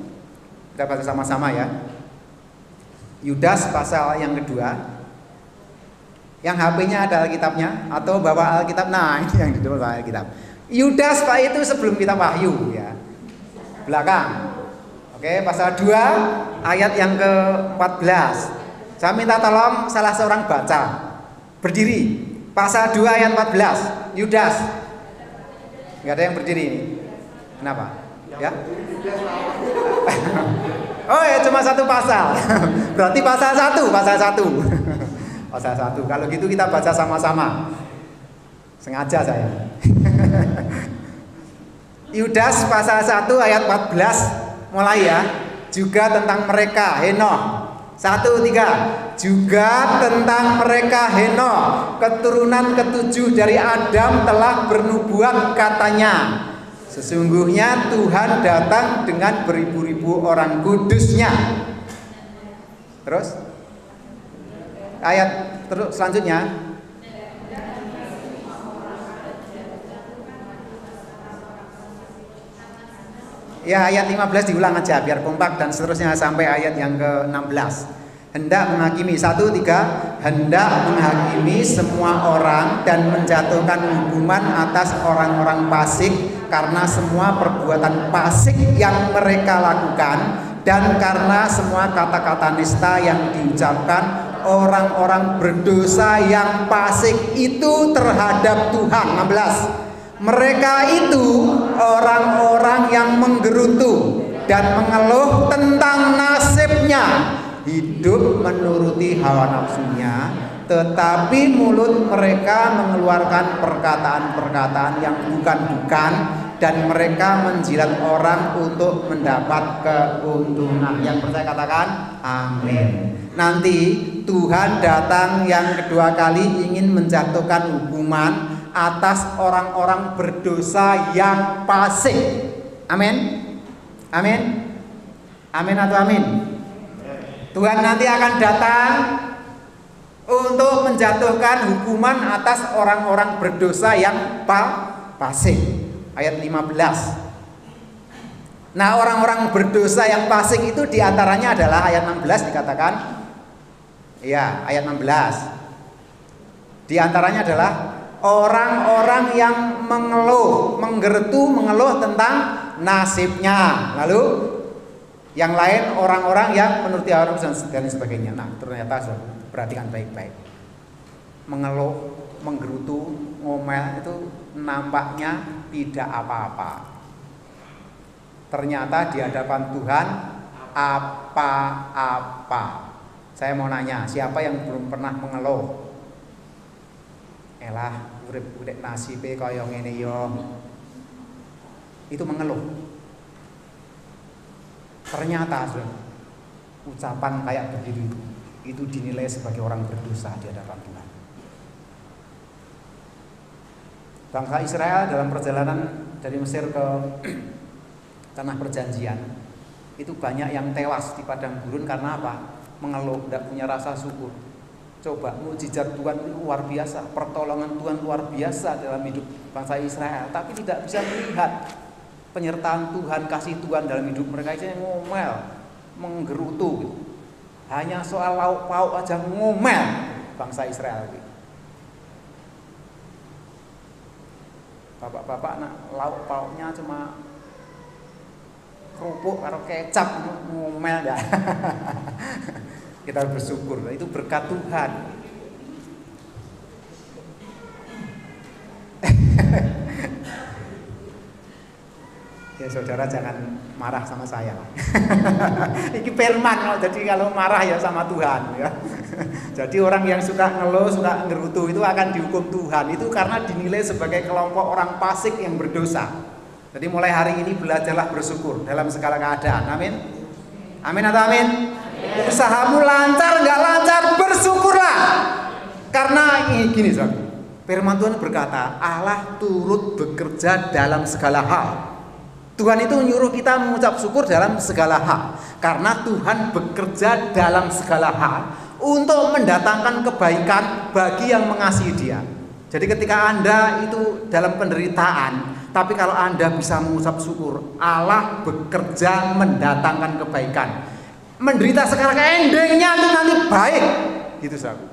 Kita baca sama-sama ya. Yudas pasal yang kedua. Yang HP-nya ada Alkitabnya atau bawa Alkitab. Nah, ini yang di bawah Alkitab. Yudas Pak itu sebelum kitab Wahyu ya. Belakang. Oke, pasal 2 ayat yang ke-14. Saya minta tolong salah seorang baca. Berdiri. Pasal 2 ayat 14. Yudas. Enggak ada yang berdiri ini. Kenapa? Ya. Oh ya, cuma satu pasal. Berarti pasal 1, pasal 1. Pasal 1. Kalau gitu kita baca sama-sama. Sengaja saya. Yudas pasal 1 ayat 14 mulai ya. Juga tentang mereka Henokh. 1, 3. Juga tentang mereka Henokh, keturunan ke-7 dari Adam telah bernubuat katanya. Sesungguhnya Tuhan datang dengan beribu-ribu orang kudusnya. Terus ayat terus selanjutnya. Ya, ayat 15 diulang aja biar kompak dan seterusnya sampai ayat yang ke-16. Hendak menghakimi 1, 3. Hendak menghakimi semua orang dan menjatuhkan hukuman atas orang-orang fasik karena semua perbuatan fasik yang mereka lakukan dan karena semua kata-kata nista yang diucapkan orang-orang berdosa yang fasik itu terhadap Tuhan. 16. Mereka itu orang-orang yang menggerutu dan mengeluh tentang nasibnya, hidup menuruti hawa nafsunya, tetapi mulut mereka mengeluarkan perkataan-perkataan yang bukan-bukan dan mereka menjilat orang untuk mendapat keuntungan. Yang percaya katakan amin. Nanti Tuhan datang yang kedua kali ingin menjatuhkan hukuman atas orang-orang berdosa yang fasik. Amin. Amin. Amin atau amin? Tuhan nanti akan datang untuk menjatuhkan hukuman atas orang-orang berdosa yang fasik. Ayat 15. Nah, orang-orang berdosa yang fasik itu diantaranya adalah ayat 16 dikatakan. Ya, ayat 16. Diantaranya adalah orang-orang yang mengeluh, mengeluh tentang nasibnya. Lalu yang lain orang-orang yang menuruti hawa nafsu dan sebagainya. Nah, ternyata perhatikan baik-baik. Mengeluh, menggerutu, ngomel itu nampaknya tidak apa-apa. Ternyata di hadapan Tuhan apa-apa. Saya mau nanya, siapa yang belum pernah mengeluh? Elah, urip nasibe kaya ngene yo. Itu mengeluh. Ternyata ucapan kayak begitu itu dinilai sebagai orang berdosa di hadapan Tuhan. Bangsa Israel dalam perjalanan dari Mesir ke tanah perjanjian itu banyak yang tewas di padang gurun karena apa? Mengeluh, tidak punya rasa syukur. Coba, mukjizat Tuhan itu luar biasa, pertolongan Tuhan luar biasa dalam hidup bangsa Israel, tapi tidak bisa melihat penyertaan Tuhan, kasih Tuhan dalam hidup mereka. Itu yang ngomel, menggerutu gitu. Hanya soal lauk pauk aja ngomel bangsa Israel gitu. Bapak-bapak nak lauk pauknya cuma kerupuk atau kecap, ngomel dah. Kita bersyukur, itu berkat Tuhan. Ya saudara jangan marah sama saya. Ini firman, jadi kalau marah ya sama Tuhan ya. Jadi orang yang suka ngeluh, suka ngerutu itu akan dihukum Tuhan. Itu karena dinilai sebagai kelompok orang fasik yang berdosa. Jadi mulai hari ini belajarlah bersyukur dalam segala keadaan. Amin. Amin atau amin? Usahamu lancar nggak lancar, bersyukurlah. Karena ini gini, saudara. Firman Tuhan berkata, Allah turut bekerja dalam segala hal. Tuhan itu menyuruh kita mengucap syukur dalam segala hal. Karena Tuhan bekerja dalam segala hal untuk mendatangkan kebaikan bagi yang mengasihi Dia. Jadi ketika Anda itu dalam penderitaan, tapi kalau Anda bisa mengucap syukur, Allah bekerja mendatangkan kebaikan. Menderita sekarang, endingnya itu nanti baik, gitu saudara.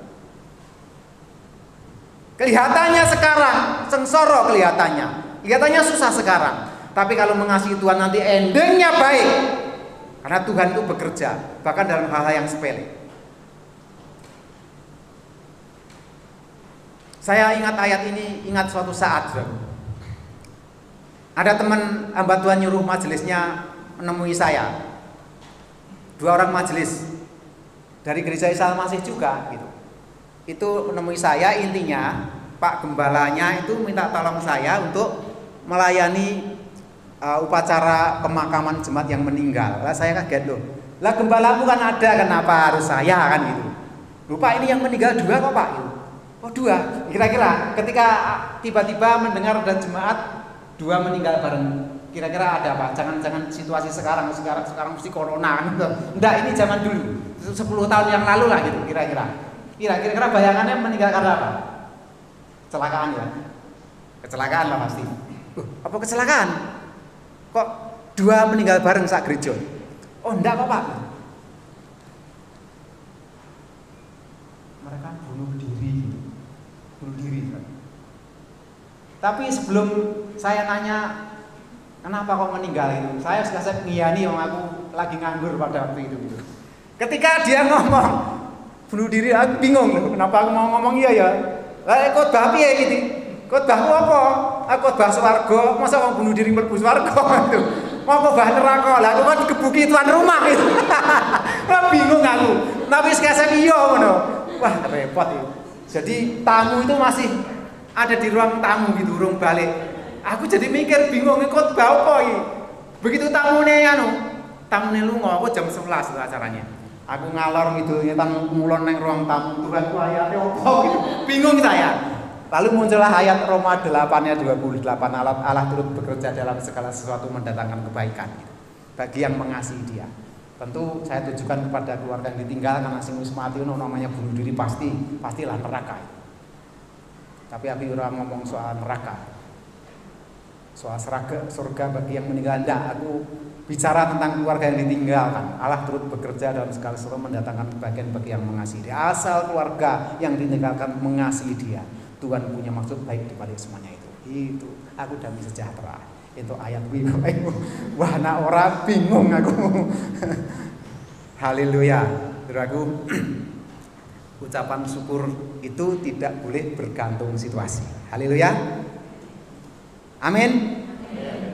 Kelihatannya sekarang sengsara, kelihatannya susah sekarang. Tapi kalau mengasihi Tuhan nanti endingnya baik, karena Tuhan itu bekerja bahkan dalam hal-hal yang sepele. Saya ingat ayat ini, ingat suatu saat, saudara. Ada teman hamba Tuhan nyuruh majelisnya menemui saya. 2 orang majelis dari gereja Isa Al-Masih juga gitu. Itu menemui saya, intinya Pak Gembalanya itu minta tolong saya untuk melayani upacara pemakaman jemaat yang meninggal. Lah saya kaget loh. Lah gembalamu kan ada, kenapa harus saya kan gitu. Lupa ini yang meninggal 2 kok Pak gitu. Oh 2. Kira-kira ketika tiba-tiba mendengar ada jemaat 2 meninggal bareng, kira-kira ada apa? Jangan situasi sekarang mesti corona kan gitu. Enggak, ini zaman dulu 10 tahun yang lalu lah gitu kira-kira bayangannya meninggal karena apa? Kecelakaan ya? Kecelakaan lah pasti. Apa kecelakaan? Kok 2 meninggal bareng sak gereja? Oh enggak kok Pak, mereka bunuh diri. Tapi sebelum saya nanya kenapa kok meninggal itu, saya sudah ngiyani yang aku lagi nganggur pada waktu itu gitu. Ketika dia ngomong bunuh diri, aku bingung loh, kenapa aku mau ngomong iya ya. Lah khotbah piye iki? Khotbahmu apa? Aku khotbah swarga, masa wong bunuh diri mlebu swarga itu. Mau khotbah neraka. Lah aku kan digebuki tuan rumah gitu. Wah bingung aku. Tapi sekasem iya ngono. Wah repot itu. Jadi tamu itu masih ada di ruang tamu gitu, urung balik. Aku jadi mikir bingung khotbah apa iki. Begitu tamune lunga, aku jam 11 itu acaranya. Aku ngalor gitu nyetan mulon nang ruang tamu, Tuhan ku ayate apa gitu. Bingung saya. Lalu muncullah ayat Roma 8 ayat 28, Allah turut bekerja dalam segala sesuatu mendatangkan kebaikan gitu. bagi yang mengasihi Dia. Tentu saya tujukan kepada keluarga yang ditinggal, karena sing wis mati namanya bunuh diri pastilah neraka. Tapi aku ora ngomong soal neraka, soal surga bagi yang meninggal. Enggak, aku bicara tentang keluarga yang ditinggalkan. Allah turut bekerja dalam segala sesuatu mendatangkan kebahagiaan bagi yang mengasihi Dia. Asal keluarga yang ditinggalkan mengasihi Dia, Tuhan punya maksud baik di balik semuanya itu. Itu aku damai sejahtera. Itu ayat wiku. Wah, nak ora bingung aku. Haleluya. Saudaraku, ucapan syukur itu tidak boleh bergantung situasi. Haleluya. Amin.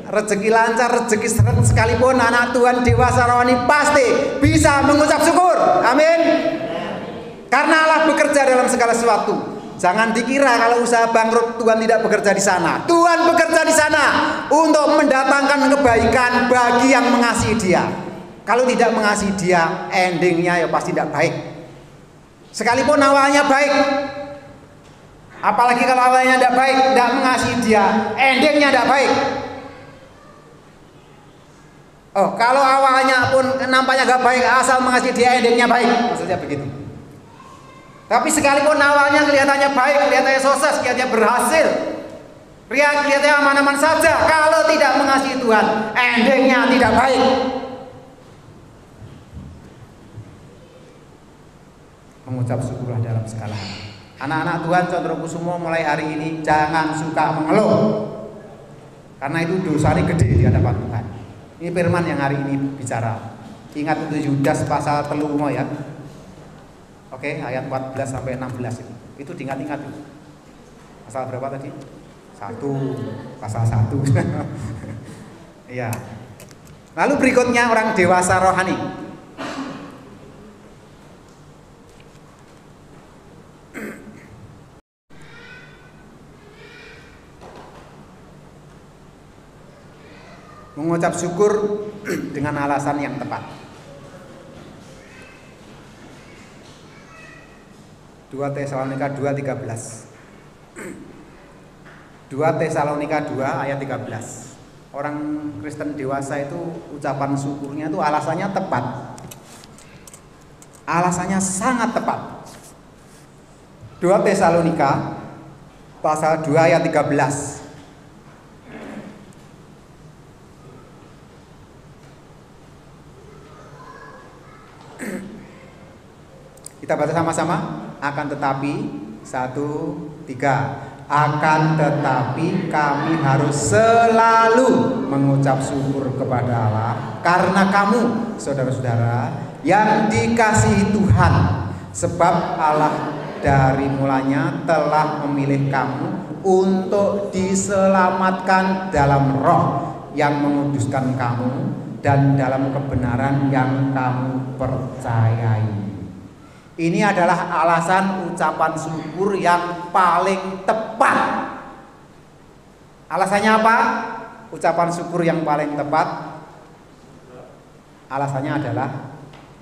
Rezeki lancar, rezeki seret sekalipun anak Tuhan dewasa rohani pasti bisa mengucap syukur. Amin. Karena Allah bekerja dalam segala sesuatu. Jangan dikira kalau usaha bangkrut Tuhan tidak bekerja di sana. Tuhan bekerja di sana untuk mendatangkan kebaikan bagi yang mengasihi Dia. Kalau tidak mengasihi Dia, endingnya ya pasti tidak baik. Sekalipun awalnya baik, apalagi kalau awalnya tidak baik, tidak mengasihi Dia, endingnya tidak baik. Oh, kalau awalnya pun nampaknya gak baik, asal mengasihi Dia, endingnya baik. Maksudnya begitu. Tapi sekalipun awalnya kelihatannya baik, kelihatannya sukses, kelihatannya berhasil, kelihatannya aman-aman saja, kalau tidak mengasihi Tuhan, endingnya tidak baik. Mengucap syukurlah dalam segala hal. Anak-anak Tuhan Condrokusumo, mulai hari ini jangan suka mengeluh, karena itu dosanya gede di hadapan Tuhan. Ini firman yang hari ini bicara. Ingat itu Yudas pasal 3 ya. Oke, ayat 14 sampai 16 itu diingat-ingat itu. Pasal berapa tadi? 1, pasal 1. Iya. Lalu berikutnya orang dewasa rohani. Mengucap syukur dengan alasan yang tepat. 2 Tesalonika 2:13. 2 Tesalonika 2 ayat 13. Orang Kristen dewasa itu ucapan syukurnya itu alasannya tepat. Alasannya sangat tepat. 2 Tesalonika pasal 2 ayat 13. Kita baca sama-sama. Akan tetapi 1, 3. Akan tetapi kami harus selalu mengucap syukur kepada Allah karena kamu, saudara-saudara, yang dikasihi Tuhan, sebab Allah dari mulanya telah memilih kamu untuk diselamatkan dalam roh yang menguduskan kamu dan dalam kebenaran yang kamu percayai. Ini adalah alasan ucapan syukur yang paling tepat. Alasannya apa? Ucapan syukur yang paling tepat, alasannya adalah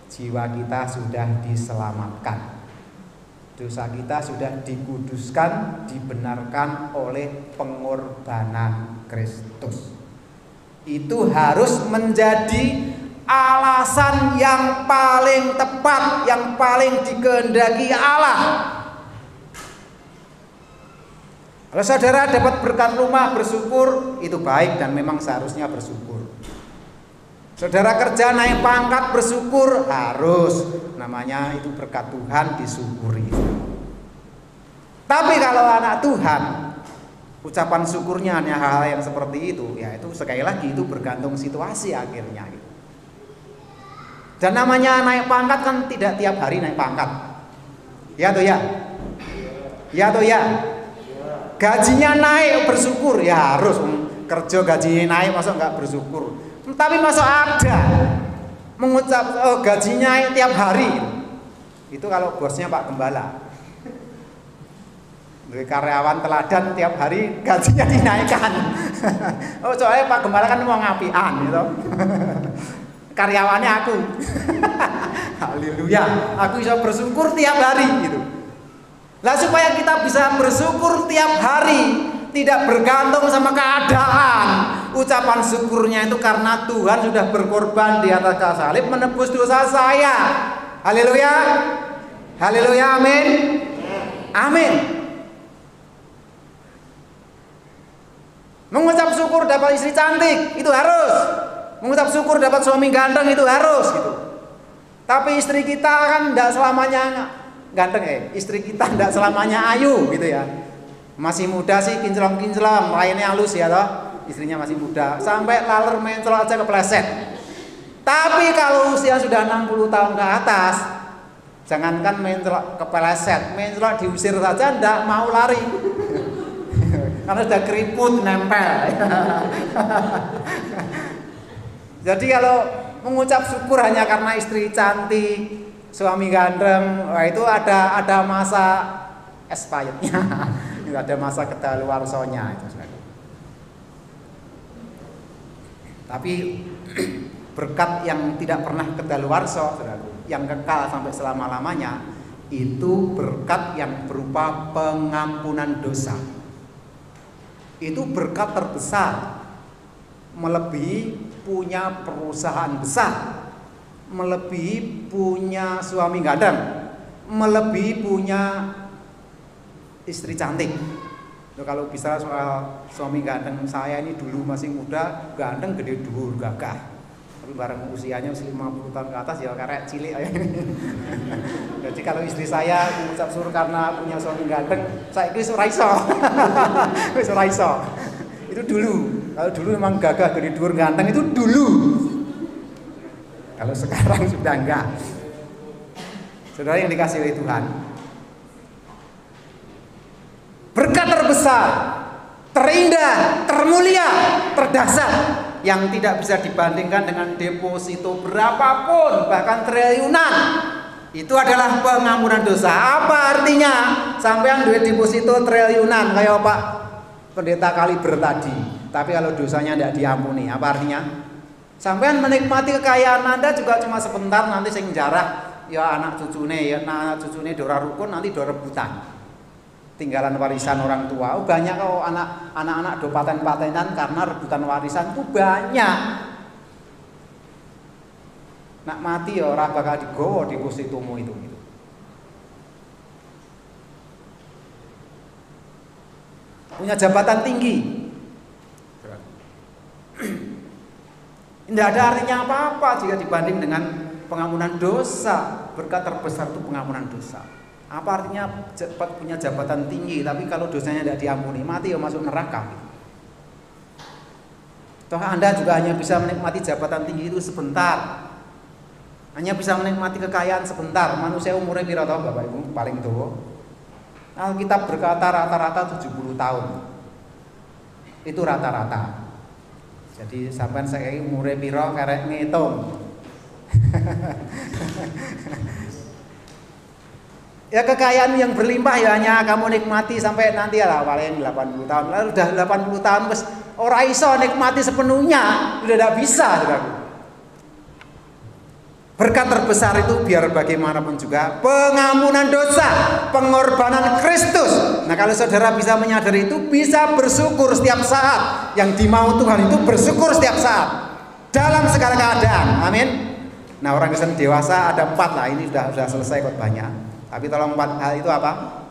jiwa kita sudah diselamatkan. Dosa kita sudah dikuduskan, dibenarkan oleh pengorbanan Kristus. Itu harus menjadi alasan yang paling tepat, yang paling dikehendaki Allah. Kalau saudara dapat berkat rumah, bersyukur, itu baik dan memang seharusnya bersyukur. Saudara kerja naik pangkat, bersyukur, harus, namanya itu berkat Tuhan, disyukuri. Tapi kalau anak Tuhan, ucapan syukurnya hanya hal-hal yang seperti itu, ya itu sekali lagi itu bergantung situasi akhirnya. Dan namanya naik pangkat kan tidak tiap hari naik pangkat. Ya atau ya? Ya atau ya? Gajinya naik bersyukur, ya harus. Kerja gajinya naik masa enggak bersyukur. Tapi masa ada mengucap gajinya tiap hari. Itu kalau bosnya Pak Gembala. Dari karyawan teladan tiap hari gajinya dinaikkan. Oh soalnya Pak Gembala kan mau ngapian gitu. Karyawannya aku. Haleluya. Aku bisa bersyukur tiap hari gitu. Lah supaya kita bisa bersyukur tiap hari, tidak bergantung sama keadaan, Ucapan syukurnya itu karena Tuhan sudah berkorban di atas kayu salib menebus dosa saya. Haleluya. Haleluya, amin. Amin. Mengucap syukur dapat istri cantik itu harus. Mengucap syukur dapat suami ganteng itu harus gitu. Tapi istri kita kan tidak selamanya ganteng istri kita tidak selamanya ayu gitu ya. Masih muda sih kinclong-kinclong, lainnya halus ya toh. Istrinya masih muda, sampai laler menclok aja kepleset. Tapi kalau usia sudah 60 tahun ke atas, jangankan menclok kepleset, menclok diusir saja tidak mau lari. Karena sudah keriput nempel. Jadi kalau mengucap syukur hanya karena istri cantik, suami ganteng, itu ada masa expirednya, ada masa kedaluarsanya itu. Tapi berkat yang tidak pernah kedaluarsa, yang kekal sampai selama-lamanya, itu berkat yang berupa pengampunan dosa. Itu berkat terbesar, melebihi punya perusahaan besar, melebihi punya suami ganteng, melebihi punya istri cantik. Kalau bisa soal suami ganteng, saya ini dulu masih muda, ganteng, gede, dhuwur, gagah. Tapi bareng usianya 50 tahun ke atas ya karek cilik. Jadi kalau istri saya mengucap syukur karena punya suami ganteng, saya itu ora iso. Wis ora iso. Itu dulu. Kalau dulu memang gagah, gede, dhuwur, ganteng itu dulu. Kalau sekarang sudah enggak. Saudara yang dikasihi oleh Tuhan, berkat terbesar, terindah, termulia, terdahsyat yang tidak bisa dibandingkan dengan deposito berapapun, bahkan triliunan, itu adalah pengampunan dosa. Apa artinya? Sampean duit deposito triliunan kayak Pak Pendeta Kaliber tadi, tapi kalau dosanya tidak diampuni, apa artinya? Sampean menikmati kekayaan Anda juga cuma sebentar, nanti sing jarah ya anak cucune, ya anak cucune dora rukun, nanti dora rebutan. Tinggalan warisan orang tua. Banyak kok anak-anak do paten-patenan karena rebutan warisan itu banyak. Nak mati ya ora bakal digowo depositomu itu. Punya jabatan tinggi. Tidak ada artinya apa-apa jika dibanding dengan pengampunan dosa. Berkat terbesar itu pengampunan dosa. Apa artinya punya jabatan tinggi tapi kalau dosanya tidak diampuni, mati ya masuk neraka. Toh Anda juga hanya bisa menikmati jabatan tinggi itu sebentar. Hanya bisa menikmati kekayaan sebentar. Manusia umurnya pira toh Bapak Ibu paling tua? Alkitab berkata rata-rata 70 tahun. Itu rata-rata. Jadi sampean saya umurnya pira karek ngitung. Ya kekayaan yang berlimpah ya hanya kamu nikmati sampai nanti lah paling 80 tahun. Lalu udah 80 tahun wis ora iso nikmati sepenuhnya, udah tidak bisa, Saudaraku. Berkat terbesar itu biar bagaimanapun juga pengampunan dosa, pengorbanan Kristus. Nah, kalau saudara bisa menyadari itu, bisa bersyukur setiap saat. Yang dimau Tuhan itu bersyukur setiap saat dalam segala keadaan. Amin. Nah, orang Kristen dewasa ada 4 lah, ini sudah selesai khotbahnya. Tapi tolong 4 hal itu apa?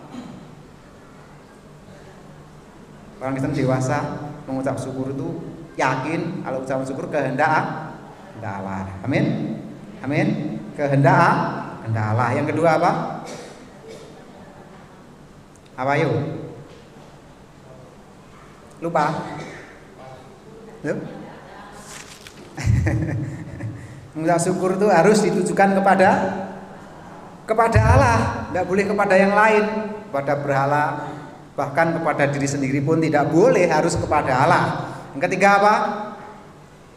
Orang Kristen dewasa mengucap syukur itu yakin kalau ucapan syukur kehendak Allah. Amin. Amin. Kehendak Allah. Yang kedua apa? Apa yuk? Lupa? Yuk. Mengucap syukur itu harus ditujukan kepada Allah, tidak boleh kepada yang lain, kepada berhala, bahkan kepada diri sendiri pun tidak boleh, harus kepada Allah. Yang ketiga apa?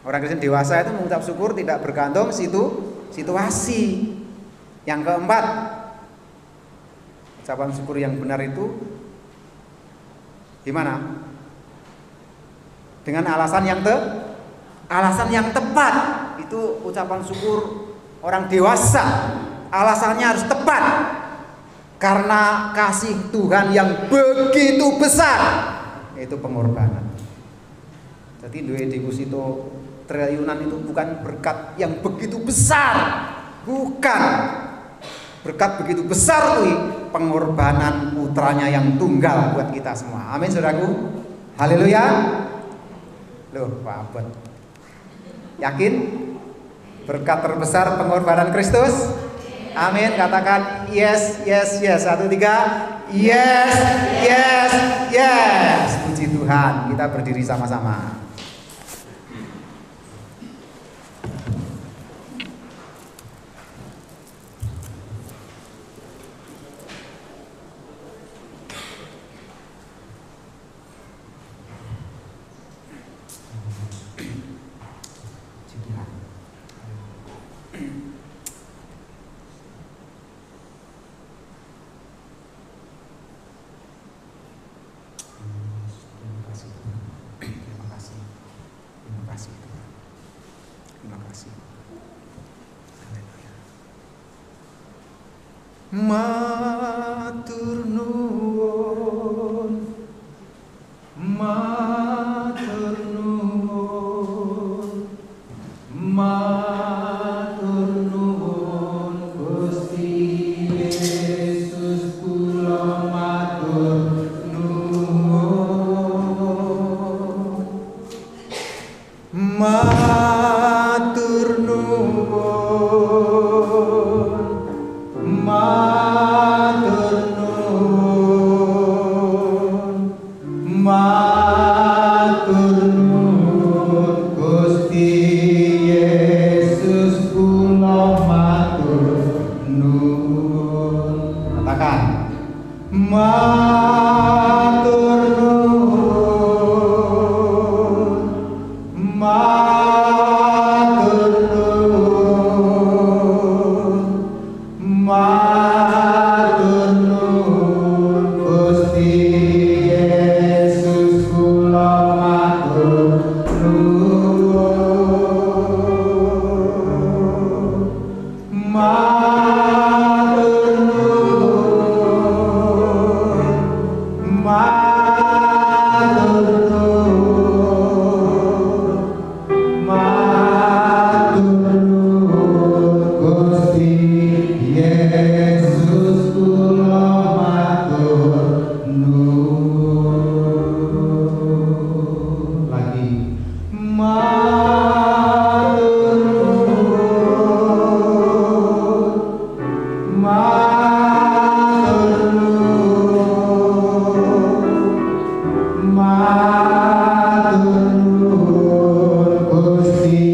Orang Kristen dewasa itu mengucap syukur tidak bergantung situasi. Yang keempat, ucapan syukur yang benar itu gimana? Dengan alasan yang tepat. Itu ucapan syukur orang dewasa. Alasannya harus tepat. Karena kasih Tuhan yang begitu besar, yaitu pengorbanan. Jadi duwe deposito triliunan itu bukan berkat yang begitu besar, bukan. Berkat begitu besar tuh pengorbanan putranya yang tunggal buat kita semua. Amin saudaraku. Haleluya. Loh, Pak Abad. Yakin? Berkat terbesar pengorbanan Kristus? Amin. Katakan yes, yes, yes. 1, 3. Yes, yes, yes. Puji Tuhan. Kita berdiri sama-sama. Matur nuwun, matur nuwun, matur nuwun Gusti Yesus, kula matur nuwun, matur nuwun. Matur nuwun, matur nuwun Gusti Yesus, kula matur nuwun. Katakan, matur nuwun, matur nuwun, matur nuwun Gusti Yesus, kula matur nuwun, matur nuwun, matur nuwun, matur nuwun Gusti Yesus, kula matur nuwun. Lagi, matur nuwun, matur nuwun, matur nuwun Gusti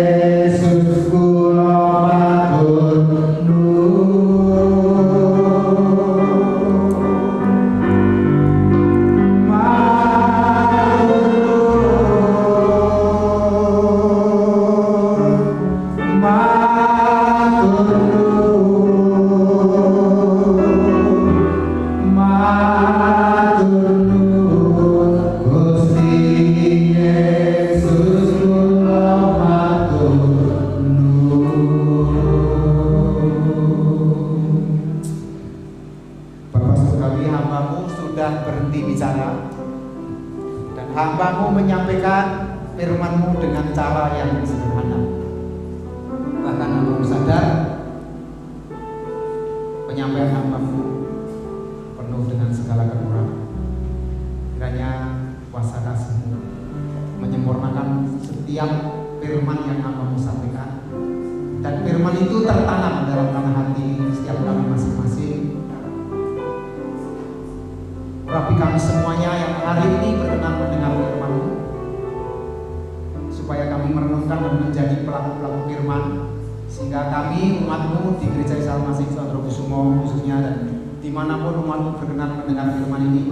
Yesus, kula matur nuwun, matur nuwun, matur nuwun Gusti Yesus, kula matur nuwun. Bapak sekali, hambamu sudah berhenti bicara dan hambamu menyampaikan firman-Mu dengan cara yang sederhana. Bahkan hambamu sadar penyampaian hambamu penuh dengan segala kekurangan. Kiranya kuasa kasih-Mu menyempurnakan setiap firman yang hambamu sampaikan, dan firman itu tertanam dalam tanah hati setiap kami masing-masing. Urapi kami semuanya yang hari ini berkenan mendengar firman-Mu, supaya kami merenungkan dan menjadi pelaku-pelaku firman, sehingga kami umat-Mu di Gereja Isa Almasih Sondrokusumo khususnya, dan dimanapun umat-Mu berkenan mendengar firman ini,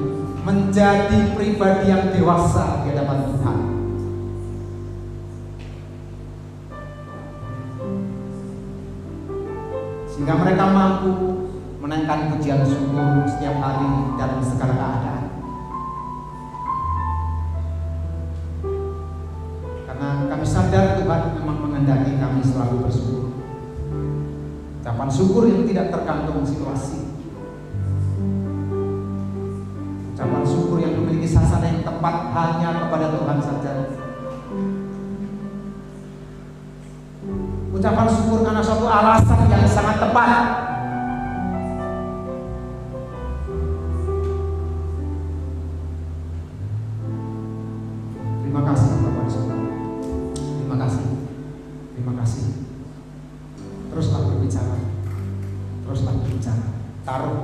menjadi pribadi yang dewasa di hadapan Tuhan. Sehingga mereka mampu menaikkan pujian syukur setiap hari dalam segala keadaan. Karena kami sadar Tuhan memang menghendaki kami selalu bersyukur. Ucapan syukur yang tidak tergantung situasi. Ucapan syukur yang memiliki ini sasaran yang tepat hanya kepada Tuhan saja. Ucapan syukur karena suatu alasan yang sangat tepat. Terima kasih Bapak Saudara. Terima kasih. Terima kasih. Teruslah berbicara. Teruslah berbicara. Taruh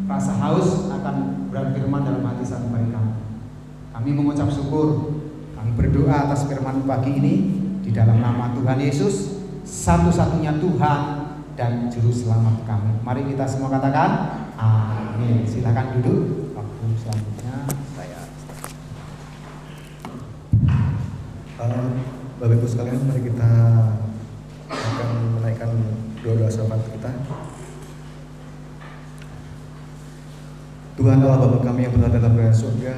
rasa haus akan berfirman dalam hati sampai kamu. Kami mengucap syukur. Kami berdoa atas firman pagi ini di dalam nama Tuhan Yesus, satu-satunya Tuhan dan Juru Selamat kami. Mari kita semua katakan amin. Silakan duduk. Waktu selanjutnya saya. Bapak Ibu sekalian, mari kita akan menaikkan doa-doa syafaat kita. Tuhan Allah Bapa kami yang berada dalam kerajaan surga,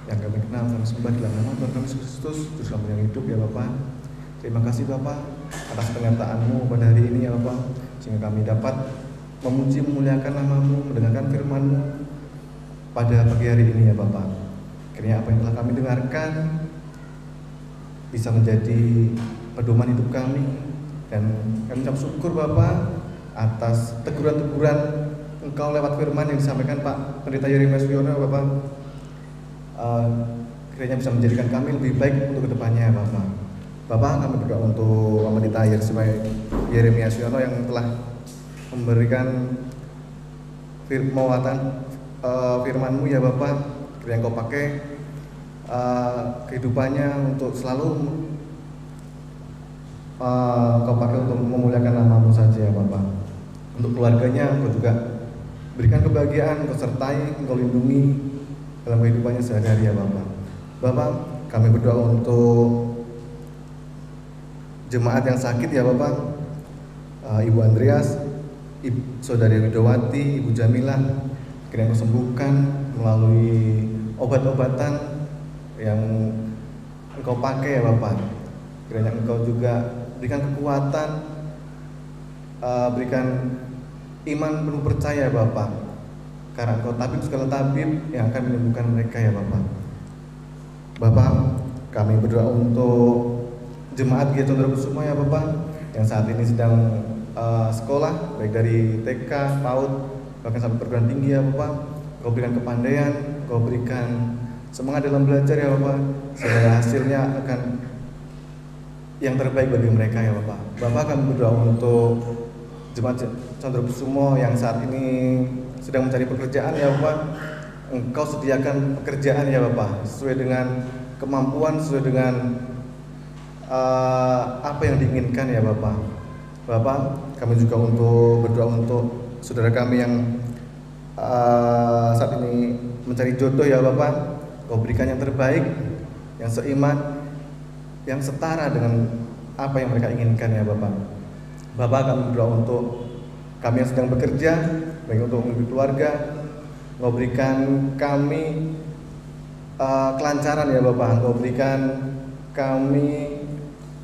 yang kami kenal dan sembah dalam nama Tuhan kami Yesus Kristus, Juru Selamat yang hidup ya Bapa. Terima kasih Bapa atas penyertaan-Mu pada hari ini ya Bapa, sehingga kami dapat memuji memuliakan nama-Mu, mendengarkan firman-Mu pada pagi hari ini ya Bapa. Kiranya apa yang telah kami dengarkan bisa menjadi pedoman hidup kami, dan kami ucap syukur Bapa atas teguran-teguran Engkau lewat firman yang disampaikan Pak Pendeta Yeremia Suyono Bapak. Kiranya bisa menjadikan kami lebih baik untuk kedepannya Bapak. Bapak, kami berdoa untuk Pendeta Yeremia Suyono yang telah memberikan firman-Mu ya Bapak. Kiranya Engkau pakai kehidupannya untuk selalu Engkau pakai untuk memuliakan nama-Mu saja ya Bapak. Untuk keluarganya Engkau juga berikan kebahagiaan, Engkau sertai, Engkau lindungi dalam kehidupannya sehari-hari ya Bapak. Bapak, kami berdoa untuk jemaat yang sakit ya Bapak, Ibu Andreas, Saudari Widowati, Ibu Jamilah, kiranya Engkau sembuhkan melalui obat-obatan yang Engkau pakai ya Bapak. Kiranya Engkau juga berikan kekuatan, berikan iman penuh percaya Bapak, karena Engkau tabib segala tabib yang akan menyembuhkan mereka ya Bapak. Bapak, kami berdoa untuk jemaat Gereja Condrokusuma ya Bapak, yang saat ini sedang sekolah, baik dari TK, PAUD, bahkan sampai perguruan tinggi ya Bapak. Engkau berikan kepandaian, Engkau berikan semangat dalam belajar ya Bapak, sehingga hasilnya akan yang terbaik bagi mereka ya Bapak. Bapak, kami berdoa untuk jemaat Condrokusuma yang saat ini sedang mencari pekerjaan ya Bapak. Engkau sediakan pekerjaan ya Bapak, sesuai dengan kemampuan, sesuai dengan apa yang diinginkan ya Bapak. Bapak, kami juga berdoa untuk saudara kami yang saat ini mencari jodoh ya Bapak. Engkau berikan yang terbaik, yang seiman, yang setara dengan apa yang mereka inginkan ya Bapak. Bapak, kami berdoa untuk kami yang sedang bekerja, baik untuk menghidupi keluarga, Engkau berikan kami kelancaran ya Bapak. Engkau berikan kami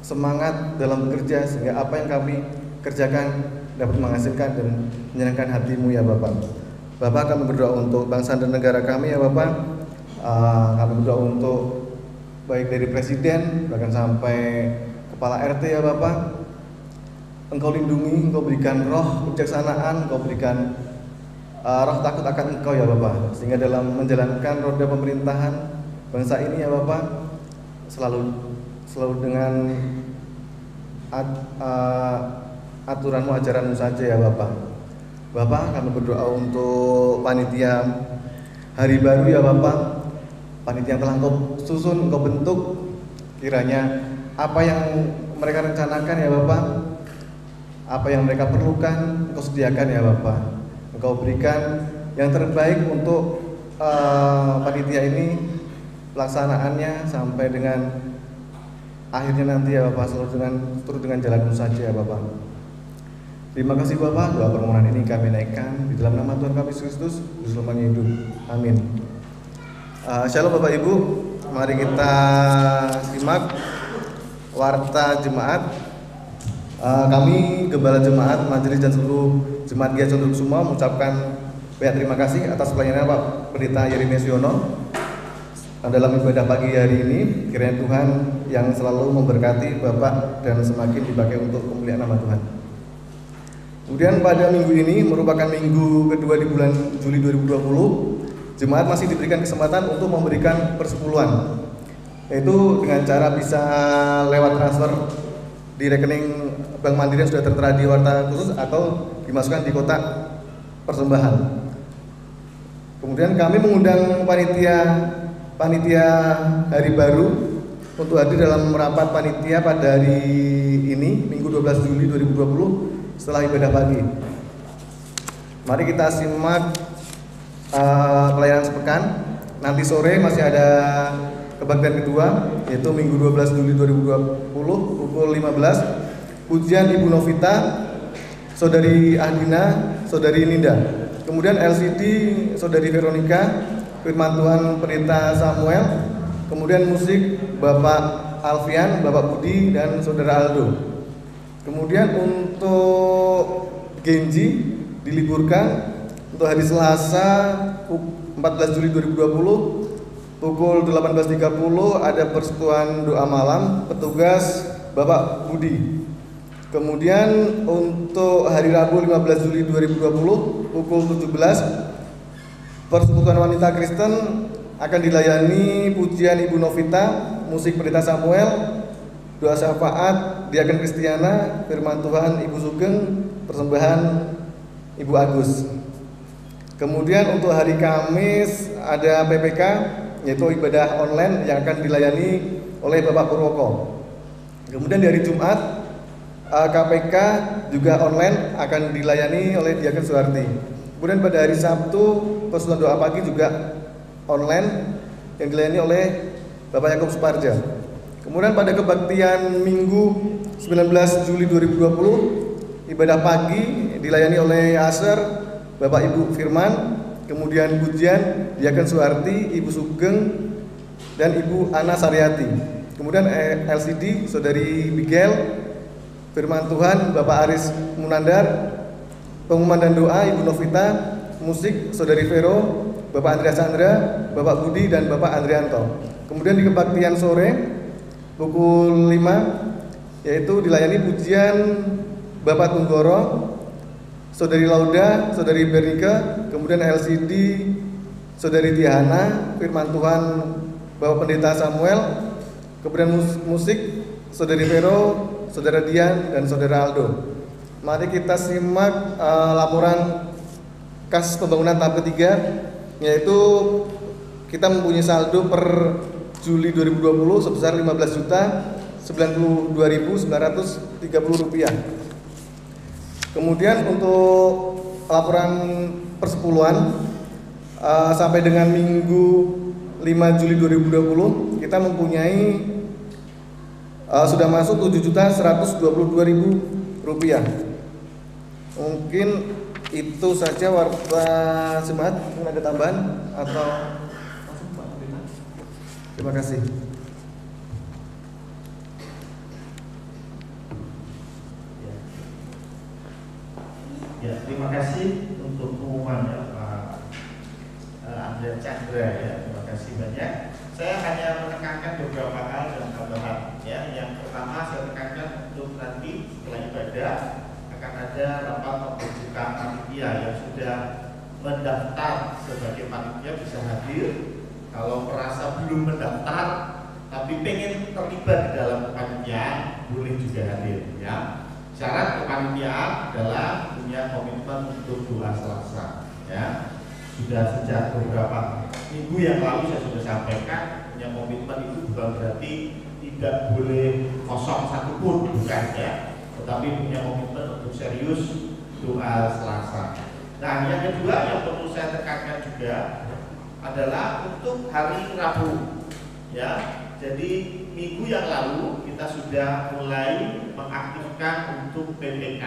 semangat dalam bekerja, sehingga apa yang kami kerjakan dapat menghasilkan dan menyenangkan hati-Mu ya Bapak. Bapak, kami berdoa untuk bangsa dan negara kami ya Bapak. Kami berdoa untuk baik dari presiden bahkan sampai kepala RT ya Bapak. Engkau lindungi, Engkau berikan roh kebijaksanaan, Engkau berikan roh takut akan Engkau ya Bapak, sehingga dalam menjalankan roda pemerintahan bangsa ini ya Bapak selalu dengan aturan-Mu, ajaran-Mu saja ya Bapak. Bapak, kami berdoa untuk panitia hari baru ya Bapak, panitia yang telah Engkau susun, Engkau bentuk, kiranya apa yang mereka rencanakan ya Bapak, apa yang mereka perlukan, Engkau sediakan ya Bapak. Engkau berikan yang terbaik untuk panitia ini, pelaksanaannya sampai dengan akhirnya nanti ya Bapak, selalu dengan jalan-Mu saja ya Bapak. Terima kasih Bapak, doa permohonan ini kami naikkan di dalam nama Tuhan kami Yesus Kristus, Juru Selamat yang hidup. Amin. Shalom Bapak Ibu, mari kita simak warta jemaat. Kami Gembala Jemaat, Majelis dan seluruh Jemaat Gereja Condrokusuma mengucapkan banyak terima kasih atas pelayanan Pak Pendeta Yeremia Suyono dalam ibadah pagi hari ini. Kiranya Tuhan yang selalu memberkati Bapak dan semakin dipakai untuk kemuliaan nama Tuhan. Kemudian pada minggu ini merupakan minggu kedua di bulan Juli 2020, jemaat masih diberikan kesempatan untuk memberikan persepuluhan, yaitu dengan cara bisa lewat transfer di rekening Bank Mandiri yang sudah tertera di warta khusus atau dimasukkan di kotak persembahan. Kemudian kami mengundang panitia hari baru untuk hadir dalam rapat panitia pada hari ini, Minggu 12 Juli 2020 setelah ibadah pagi. Mari kita simak pelayanan sepekan. Nanti sore masih ada kebaktian kedua, yaitu Minggu 12 Juli 2020 pukul 15. Pujian Ibu Novita, Saudari Ahdina, Saudari Ninda. Kemudian LCD Saudari Veronica, firman Tuhan Pendeta Samuel. Kemudian musik Bapak Alfian, Bapak Budi, dan Saudara Aldo. Kemudian untuk Genji diliburkan. Untuk hari Selasa 14 Juli 2020 pukul 18.30 ada persekutuan doa malam petugas Bapak Budi. Kemudian untuk hari Rabu 15 Juli 2020 pukul 17 persekutuan wanita Kristen akan dilayani pujian Ibu Novita, musik Pendeta Samuel, doa syafaat Diaken Kristiana, firman Tuhan Ibu Sugeng, persembahan Ibu Agus. Kemudian untuk hari Kamis ada PPK, yaitu ibadah online yang akan dilayani oleh Bapak Purwoko. Kemudian di hari Jumat KPK juga online akan dilayani oleh Diaken Suharti. Kemudian pada hari Sabtu persekutuan doa pagi juga online yang dilayani oleh Bapak Yakub Suparja. Kemudian pada kebaktian Minggu 19 Juli 2020 ibadah pagi dilayani oleh Aser, Bapak Ibu Firman, kemudian pujian Diaken Suharti, Ibu Sugeng, dan Ibu Ana Saryati. Kemudian LCD Saudari Miguel, firman Tuhan Bapak Aris Munandar, pengumuman dan doa Ibu Novita, musik Saudari Vero, Bapak Andrea Sandra, Bapak Budi, dan Bapak Andrianto. Kemudian di kebaktian sore pukul 5 yaitu dilayani pujian Bapak Tunggoro, Saudari Lauda, Saudari Bernika, kemudian LCD Saudari Tiana, firman Tuhan Bapak Pendeta Samuel, kemudian musik Saudari Vero, Saudara Dian, dan Saudara Aldo. Mari kita simak laporan kas pembangunan tahap ketiga, yaitu kita mempunyai saldo per Juli 2020 sebesar Rp92.930 Kemudian untuk laporan persepuluhan sampai dengan Minggu 5 Juli 2020 kita mempunyai sudah masuk Rp7.122.000. Mungkin itu saja warta jemaat. Mungkin ada tambahan atau terima kasih. Ya, terima kasih untuk pengumumannya Pak Andrea Chandra ya. Terima kasih banyak. Saya hanya menekankan beberapa hal dan tambahan ya. Yang pertama saya tekankan untuk nanti setelah ibadah akan ada rapat pembentukan panitia yang sudah mendaftar sebagai panitia bisa hadir. Kalau merasa belum mendaftar tapi pengen terlibat di dalam panitia boleh juga hadir ya. Syarat kepanitiaan adalah punya komitmen untuk doa Selasa ya. Sudah sejak beberapa minggu yang lalu saya sudah sampaikan punya komitmen itu bukan berarti tidak boleh kosong satupun, bukan ya, tetapi punya komitmen untuk serius doa Selasa. Nah yang kedua yang perlu saya tekankan juga adalah untuk hari Rabu ya. Jadi minggu yang lalu kita sudah mulai mengaktifkan untuk PPK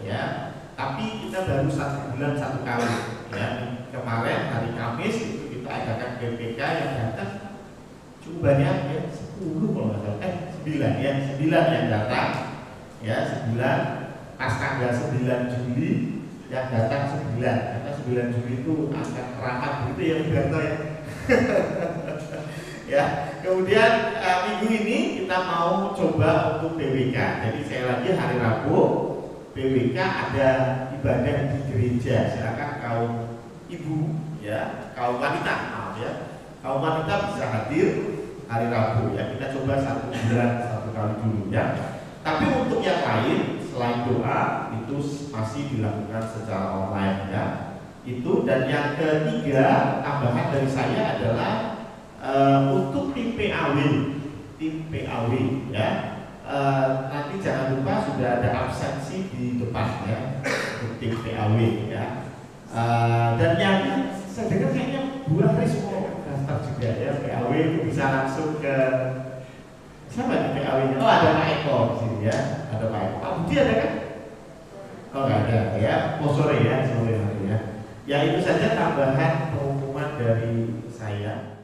ya. Tapi kita baru 1 bulan 1 kali ya. Kemarin hari Kamis itu kita adakan PPK yang datang cukup banyak ya, 10 kalau nggak salah, 9 ya, 9 yang datang ya, 9 pas tanggal 9 Juli yang datang 9 karena 9 Juli itu angka keramat gitu ya Berto ya. Ya, kemudian minggu ini kita mau coba untuk BWK. Jadi saya lagi hari Rabu BWK ada ibadah di gereja. Silakan kaum ibu, ya, kaum wanita, maaf ya, kaum wanita bisa hadir hari Rabu. Ya, kita coba 1 bulan 1 kali dulu ya. Tapi untuk yang lain selain doa itu masih dilakukan secara online ya. Itu, dan yang ketiga tambahan dari saya adalah untuk tim PAW ya, nanti jangan lupa sudah ada absensi di depan ya untuk tim PAW ya, dan yang saya dengar kayaknya Bu Andres mau daftar juga ya PAW, itu bisa langsung ke siapa di PAW-nya? Oh, ada Pak Eko di sini ya, ada Pak Eko. Pak Budi ada kan? Oh, nggak ada ya, sore ya, sore nanti ya. Ya itu saja tambahan pengumuman dari saya.